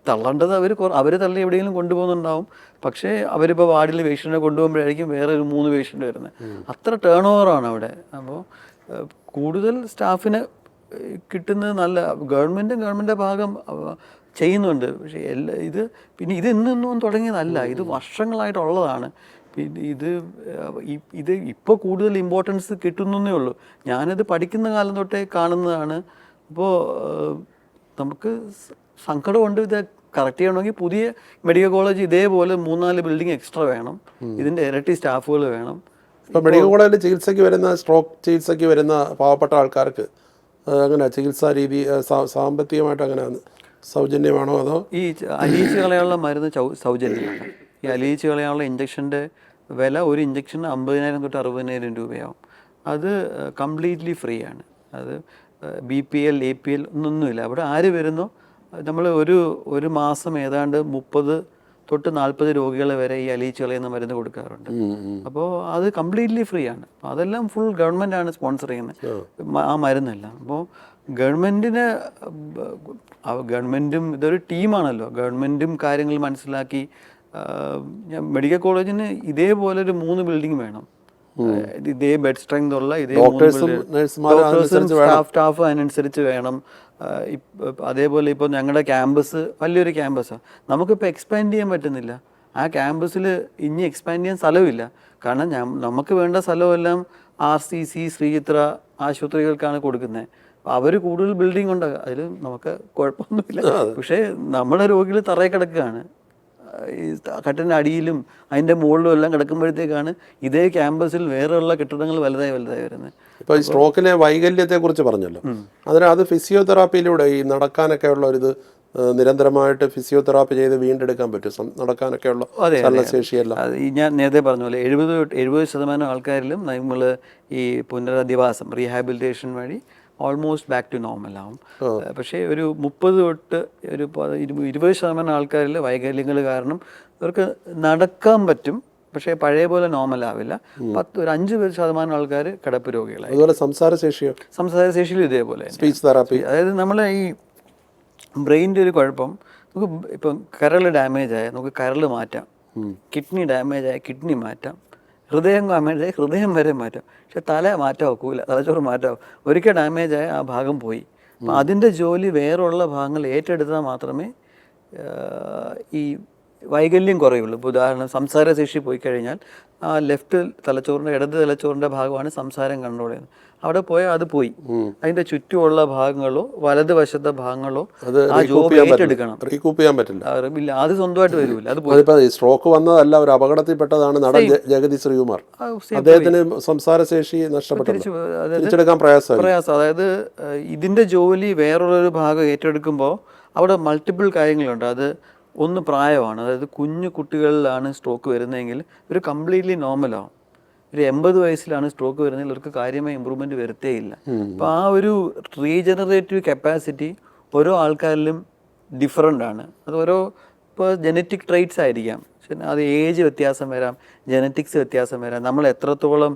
തള്ളേണ്ടത് അവർ തള്ളി എവിടെയെങ്കിലും കൊണ്ടുപോകുന്നുണ്ടാവും. പക്ഷേ അവരിപ്പോൾ വാർഡിൽ പേഷ്യൻറ്റിനെ കൊണ്ടുപോകുമ്പോഴായിരിക്കും വേറെ ഒരു 3 പേഷ്യൻ്റ് വരുന്നത്. അത്ര ടേൺ ഓവറാണ് അവിടെ. അപ്പോൾ കൂടുതൽ സ്റ്റാഫിന് കിട്ടുന്നത് നല്ല ഗവൺമെൻറ്റിൻ്റെ ഭാഗം ചെയ്യുന്നുണ്ട്. പക്ഷേ ഇത് ഇന്നൊന്നും തുടങ്ങിയതല്ല. ഇത് വർഷങ്ങളായിട്ടുള്ളതാണ്. പിന്നെ ഇത് ഇപ്പോൾ കൂടുതൽ ഇമ്പോർട്ടൻസ് കിട്ടുന്നേ ഉള്ളൂ. ഞാനത് പഠിക്കുന്ന കാലം തൊട്ടേ കാണുന്നതാണ്. അപ്പോൾ നമുക്ക് സങ്കടമുണ്ട്. ഇത് കറക്റ്റ് ചെയ്യണമെങ്കിൽ പുതിയ മെഡിക്കൽ കോളേജ് ഇതേപോലെ 3-4 ബിൽഡിംഗ് എക്സ്ട്രാ വേണം. ഇതിൻ്റെ ഇരട്ടി സ്റ്റാഫുകൾ വേണം. ഇപ്പോൾ മെഡിക്കൽ കോളേജിൽ ചികിത്സയ്ക്ക് വരുന്ന സ്ട്രോക്ക് ചികിത്സയ്ക്ക് വരുന്ന പാവപ്പെട്ട ആൾക്കാർക്ക് അങ്ങനെ ചികിത്സാ രീതി സാമ്പത്തികമായിട്ട് അങ്ങനെയാണ് സൗജന്യമാണോ അതോ? ഈ അലിയിച്ച് കളയാനുള്ള മരുന്ന് സൗജന്യമാണ്. ഈ അലിയിച്ച് കളയാനുള്ള ഇഞ്ചക്ഷൻ്റെ വില ഒരു ഇഞ്ചക്ഷന് 50,000 തൊട്ട് 60,000 രൂപയാവും. അത് കംപ്ലീറ്റ്ലി ഫ്രീ ആണ്. അത് BPL APL ഒന്നൊന്നുമില്ല. അവിടെ ആര് വരുന്നോ നമ്മൾ ഒരു മാസം ഏതാണ്ട് 30 തൊട്ട് 40 രോഗികളെ വരെ ഈ അലിയിച്ച് കളയുന്ന മരുന്ന് കൊടുക്കാറുണ്ട്. അപ്പോൾ അത് കംപ്ലീറ്റ്ലി ഫ്രീ ആണ്. അപ്പോൾ അതെല്ലാം ഫുൾ ഗവൺമെൻറ്റാണ് സ്പോൺസർ ചെയ്യുന്നത് ആ മരുന്നെല്ലാം. അപ്പോൾ ഗവൺമെൻറ്റും ഇതൊരു ടീമാണല്ലോ, ഗവൺമെൻറ്റും കാര്യങ്ങൾ മനസ്സിലാക്കി. മെഡിക്കൽ കോളേജിന് ഇതേപോലൊരു 3 ബിൽഡിംഗ് വേണം, ഇതേ ബെഡ് സ്ട്രെങ്ത് ഉള്ള, ഇതേ സ്റ്റാഫ് അതിനനുസരിച്ച് വേണം. അതേപോലെ ഇപ്പോൾ ഞങ്ങളുടെ ക്യാമ്പസ് വലിയൊരു ക്യാമ്പസാണ്, നമുക്കിപ്പോൾ എക്സ്പാൻഡ് ചെയ്യാൻ പറ്റുന്നില്ല. ആ ക്യാമ്പസിൽ ഇനി എക്സ്പാൻഡ് ചെയ്യാൻ സ്ഥലമില്ല. കാരണം നമുക്ക് വേണ്ട സ്ഥലമെല്ലാം RCC ശ്രീചിത്ര ആശുപത്രികൾക്കാണ് കൊടുക്കുന്നത്. അവർ കൂടുതൽ ബിൽഡിംഗ് ഉണ്ട്, അതിൽ നമുക്ക് കുഴപ്പമൊന്നുമില്ല. പക്ഷേ നമ്മുടെ രോഗികൾ തറയിൽ കിടക്കുകയാണ്, ഈ കട്ടിൻ്റെ അടിയിലും അതിൻ്റെ മുകളിലും എല്ലാം കിടക്കുമ്പോഴത്തേക്കാണ് ഇതേ ക്യാമ്പസിൽ വേറെയുള്ള കെട്ടിടങ്ങൾ വലുതായി വരുന്നത്. ഇപ്പോൾ ഈ സ്ട്രോക്കിലെ വൈകല്യത്തെക്കുറിച്ച് പറഞ്ഞല്ലോ, അത് ഫിസിയോതെറാപ്പിയിലൂടെ ഈ നടക്കാനൊക്കെ ഉള്ള ഒരു ഇത് നിരന്തരമായിട്ട് ഫിസിയോതെറാപ്പി ചെയ്ത് വീണ്ടെടുക്കാൻ പറ്റും, നടക്കാനൊക്കെയുള്ള ചലനശേഷിയെല്ലാം. ഞാൻ നേരത്തെ പറഞ്ഞ പോലെ 70% ആൾക്കാരിലും നമ്മൾ ഈ പുനരധിവാസം റീഹാബിലിറ്റേഷൻ വഴി ഓൾമോസ്റ്റ് ബാക്ക് ടു നോർമൽ ആവും. പക്ഷേ ഒരു 30 തൊട്ട് ഒരു 20% ആൾക്കാരിൽ വൈകല്യങ്ങൾ കാരണം അവർക്ക് നടക്കാൻ പറ്റും, പക്ഷേ പഴയ പോലെ നോർമൽ ആവില്ല. ഒരു 5% ആൾക്കാർ കിടപ്പ് രോഗികളായി. അതുപോലെ സംസാരശേഷിയിലും ഇതേപോലെ സ്പീച്ച് തെറാപ്പി. അതായത് നമ്മളെ ഈ ബ്രെയിനിൻ്റെ ഒരു കുഴപ്പം, നമുക്ക് ഇപ്പം കരൾ ഡാമേജ് ആയാൽ നമുക്ക് കരൾ മാറ്റാം, കിഡ്നി ഡാമേജ് ആയാൽ കിഡ്നി മാറ്റാം, ഹൃദയം ഡാമേജ് ആയാൽ ഹൃദയം വരെ മാറ്റാം. പക്ഷെ തല മാറ്റാൻ ഒക്കില്ല, തലച്ചോറ് മാറ്റാം. ഒരിക്കൽ ഡാമേജ് ആയ ആ ഭാഗം പോയി. അപ്പം അതിൻ്റെ ജോലി വേറുള്ള ഭാഗങ്ങൾ ഏറ്റെടുത്താൽ മാത്രമേ ഈ വൈകല്യം കുറയുള്ളൂ. ഇപ്പോൾ ഉദാഹരണം സംസാരശേഷി പോയി കഴിഞ്ഞാൽ ആ ലെഫ്റ്റ് തലച്ചോറിൻ്റെ ഇടത് തലച്ചോറിൻ്റെ ഭാഗമാണ് സംസാരം കൺട്രോൾ ചെയ്യുന്നത്. അവിടെ പോയാൽ അത് പോയി. അതിൻ്റെ ചുറ്റുമുള്ള ഭാഗങ്ങളോ വലതുവശത്തെ ഭാഗങ്ങളോ ആ ജോബ് ഏറ്റെടുക്കണം. റീകൂപ്പ് ചെയ്യാൻ പറ്റില്ല, അത് സ്വന്തമായിട്ട് വരില്ല. അത് സ്ട്രോക്ക് വന്നതല്ല, ഒരു അപകടത്തിൽപ്പെട്ടതാണ് നടൻ ജഗതി ശ്രീകുമാർ. അദ്ദേഹത്തിന് സംസാരശേഷി നഷ്ടപ്പെട്ടെടുക്കാൻ പ്രയാസം. അതായത് ഇതിൻ്റെ ജോലി വേറൊരു ഭാഗം ഏറ്റെടുക്കുമ്പോൾ അവിടെ മൾട്ടിപ്പിൾ കാര്യങ്ങളുണ്ട്. അത് ഒന്ന് പ്രായമാണ്, അതായത് കുഞ്ഞു കുട്ടികളിലാണ് സ്ട്രോക്ക് വരുന്നതെങ്കിൽ ഒരു കംപ്ലീറ്റ്ലി നോർമലാവും. ഒരു 80 വയസ്സിലാണ് സ്ട്രോക്ക് വരുന്നതെങ്കിൽ അവർക്ക് കാര്യമായ ഇമ്പ്രൂവ്മെൻറ്റ് വരുത്തേയില്ല. അപ്പോൾ ആ ഒരു റീജനറേറ്റീവ് കപ്പാസിറ്റി ഓരോ ആൾക്കാരിലും ഡിഫറൻ്റ് ആണ്. അത് ഓരോ ഇപ്പോൾ ജനറ്റിക് ട്രൈറ്റ്സ് ആയിരിക്കാം, അത് ഏജ് വ്യത്യാസം വരാം, ജനറ്റിക്സ് വ്യത്യാസം വരാം, നമ്മൾ എത്രത്തോളം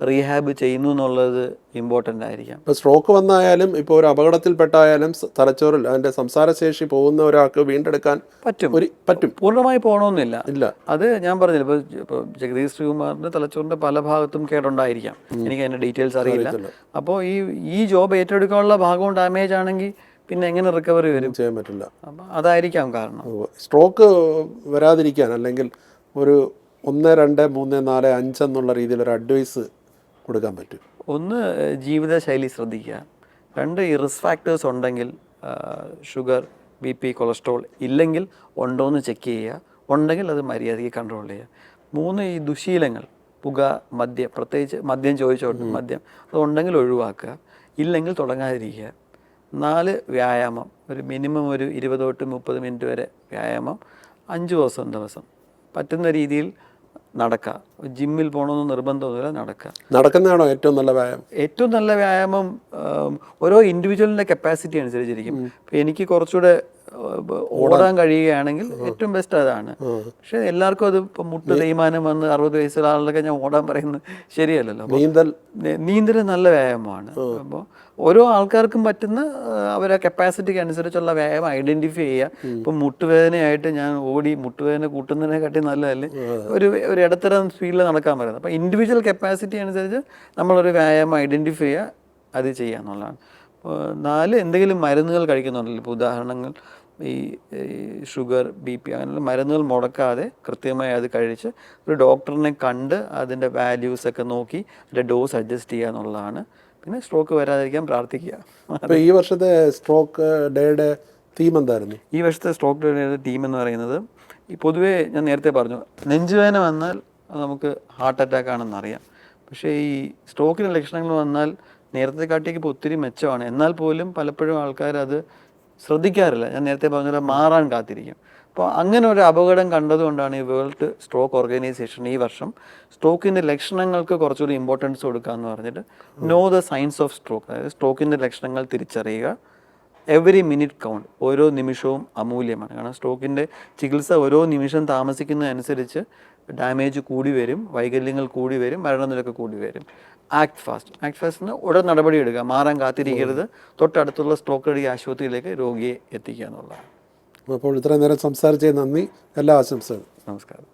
റീഹാബ് ചെയ്യുന്നു എന്നുള്ളത് ഇമ്പോർട്ടൻ്റ് ആയിരിക്കാം. ഇപ്പോൾ സ്ട്രോക്ക് വന്നായാലും ഇപ്പോൾ ഒരു അപകടത്തിൽപ്പെട്ടായാലും തലച്ചോറിൽ അതിൻ്റെ സംസാരശേഷി പോകുന്ന ഒരാൾക്ക് വീണ്ടെടുക്കാൻ പറ്റും. പൂർണ്ണമായി പോകണമെന്നില്ല. അത് ഞാൻ പറഞ്ഞില്ല, ഇപ്പോൾ ജഗദീഷ് ശ്രീകുമാറിൻ്റെ തലച്ചോറിൻ്റെ പല ഭാഗത്തും കേടുണ്ടായിരിക്കാം, എനിക്ക് അതിൻ്റെ ഡീറ്റെയിൽസ് അറിയില്ല. അപ്പോൾ ഈ ജോബ് ഏറ്റെടുക്കാനുള്ള ഭാഗവും ഡാമേജ് ആണെങ്കിൽ പിന്നെ എങ്ങനെ റിക്കവറി വരും? ചെയ്യാൻ പറ്റില്ല. അപ്പം അതായിരിക്കാം കാരണം. സ്ട്രോക്ക് വരാതിരിക്കാൻ അല്ലെങ്കിൽ ഒരു 1, 2, 3, 4, 5 എന്നുള്ള രീതിയിൽ ഒരു അഡ്വൈസ് കൊടുക്കാൻ പറ്റും. ഒന്ന്, ജീവിതശൈലി ശ്രദ്ധിക്കുക. 2, ഈ റിസ്ക് ഫാക്ടേഴ്സ് ഉണ്ടെങ്കിൽ ഷുഗർ, BP, കൊളസ്ട്രോൾ ഇല്ലെങ്കിൽ ഉണ്ടോ എന്ന് ചെക്ക് ചെയ്യുക, ഉണ്ടെങ്കിൽ അത് മര്യാദയ്ക്ക് കൺട്രോൾ ചെയ്യുക. 3, ഈ ദുശീലങ്ങൾ, പുക, മദ്യം, പ്രത്യേകിച്ച് മദ്യം ചോദിച്ചോട്ട് മദ്യം അതുണ്ടെങ്കിൽ ഒഴിവാക്കുക, ഇല്ലെങ്കിൽ തുടങ്ങാതിരിക്കുക. 4, വ്യായാമം. ഒരു മിനിമം ഒരു 20 തൊട്ട് 30 മിനിറ്റ് വരെ വ്യായാമം 5 ദിവസം പറ്റുന്ന രീതിയിൽ നടക്കുക. ജിമ്മിൽ പോകണമെന്ന് നിർബന്ധമൊന്നുമില്ല, നടക്കുന്നതാണോ ഏറ്റവും നല്ല വ്യായാമം? ഏറ്റവും നല്ല വ്യായാമം ഓരോ ഇൻഡിവിജ്വലിൻ്റെ കപ്പാസിറ്റി അനുസരിച്ചിരിക്കും. ഇപ്പം എനിക്ക് കുറച്ചുകൂടെ ഓടാൻ കഴിയുകയാണെങ്കിൽ ഏറ്റവും ബെസ്റ്റ് അതാണ്. പക്ഷെ എല്ലാവർക്കും അത് ഇപ്പം മുട്ട് തേയ്മാനം വന്ന് 60 വയസ്സുള്ള ആളുകളൊക്കെ ഞാൻ ഓടാൻ പറയുന്നത് ശരിയല്ലല്ലോ. നീന്തൽ നല്ല വ്യായാമമാണ്. അപ്പോൾ ഓരോ ആൾക്കാർക്കും പറ്റുന്ന അവരെ കപ്പാസിറ്റിക്ക് അനുസരിച്ചുള്ള വ്യായാമം ഐഡൻറ്റിഫൈ ചെയ്യുക. ഇപ്പം മുട്ടുവേദനയായിട്ട് ഞാൻ ഓടി മുട്ടുവേദന കൂട്ടുന്നതിനെക്കാട്ടി നല്ലതല്ലേ ഒരു ഇടത്തരം സ്പീഡിൽ നടക്കാൻ പറയുന്നത്. അപ്പോൾ ഇൻഡിവിജ്വൽ കപ്പാസിറ്റി അനുസരിച്ച് നമ്മളൊരു വ്യായാമം ഐഡൻറ്റിഫൈ ചെയ്യുക, അത് ചെയ്യുക എന്നുള്ളതാണ്. 4, എന്തെങ്കിലും മരുന്നുകൾ കഴിക്കുന്നുണ്ടല്ലോ. ഇപ്പോൾ ഉദാഹരണങ്ങൾ ഈ ഷുഗർ, BP അങ്ങനെയുള്ള മരുന്നുകൾ മുടക്കാതെ കൃത്യമായി അത് കഴിച്ച് ഒരു ഡോക്ടറിനെ കണ്ട് അതിൻ്റെ വാല്യൂസൊക്കെ നോക്കി അതിൻ്റെ ഡോസ് അഡ്ജസ്റ്റ് ചെയ്യുക എന്നുള്ളതാണ്. പിന്നെ സ്ട്രോക്ക് വരാതിരിക്കാൻ പ്രാർത്ഥിക്കുക. അപ്പോൾ ഈ വർഷത്തെ സ്ട്രോക്ക് ഡേയുടെ തീം എന്തായിരുന്നു? ഈ വർഷത്തെ സ്ട്രോക്ക് ഡേയുടെ തീം എന്ന് പറയുന്നത്, ഈ പൊതുവേ ഞാൻ നേരത്തെ പറഞ്ഞു, നെഞ്ചുവേദന വന്നാൽ നമുക്ക് ഹാർട്ട് അറ്റാക്ക് ആണെന്നറിയാം. പക്ഷേ ഈ സ്ട്രോക്കിൻ്റെ ലക്ഷണങ്ങൾ വന്നാൽ നേരത്തെ കാട്ടിയൊക്കെ ഇപ്പോൾ ഒത്തിരി മെച്ചമാണ്. എന്നാൽ പോലും പലപ്പോഴും ആൾക്കാർ അത് ശ്രദ്ധിക്കാറില്ല. ഞാൻ നേരത്തെ പറഞ്ഞ മാറാൻ കാത്തിരിക്കും. അപ്പോൾ അങ്ങനെ ഒരു അപകടം കണ്ടതുകൊണ്ടാണ് ഈ വേൾഡ് സ്ട്രോക്ക് ഓർഗനൈസേഷൻ ഈ വർഷം സ്ട്രോക്കിൻ്റെ ലക്ഷണങ്ങൾക്ക് കുറച്ചുകൂടി ഇമ്പോർട്ടൻസ് കൊടുക്കുക എന്ന് പറഞ്ഞിട്ട് know the signs of stroke, അതായത് സ്ട്രോക്കിൻ്റെ ലക്ഷണങ്ങൾ തിരിച്ചറിയുക, എവറി മിനിറ്റ് കൗണ്ട്, ഓരോ നിമിഷവും അമൂല്യമാണ്. കാരണം സ്ട്രോക്കിൻ്റെ ചികിത്സ ഓരോ നിമിഷം താമസിക്കുന്നതനുസരിച്ച് ഡാമേജ് കൂടി വരും, വൈകല്യങ്ങൾ കൂടി വരും, മരണനിരക്ക് കൂടി വരും. ആക്ട് ഫാസ്റ്റിന് ഉടൻ നടപടി എടുക്കുക, മാറാൻ കാത്തിരിക്കരുത്, തൊട്ടടുത്തുള്ള സ്ട്രോക്ക് റെഡി ആശുപത്രിയിലേക്ക് രോഗിയെ എത്തിക്കുക എന്നുള്ളതാണ്. അപ്പോൾ ഇത്രയും നേരം സംസാരിച്ചതിന് നന്ദി, എല്ലാ ആശംസകളും. നമസ്കാരം.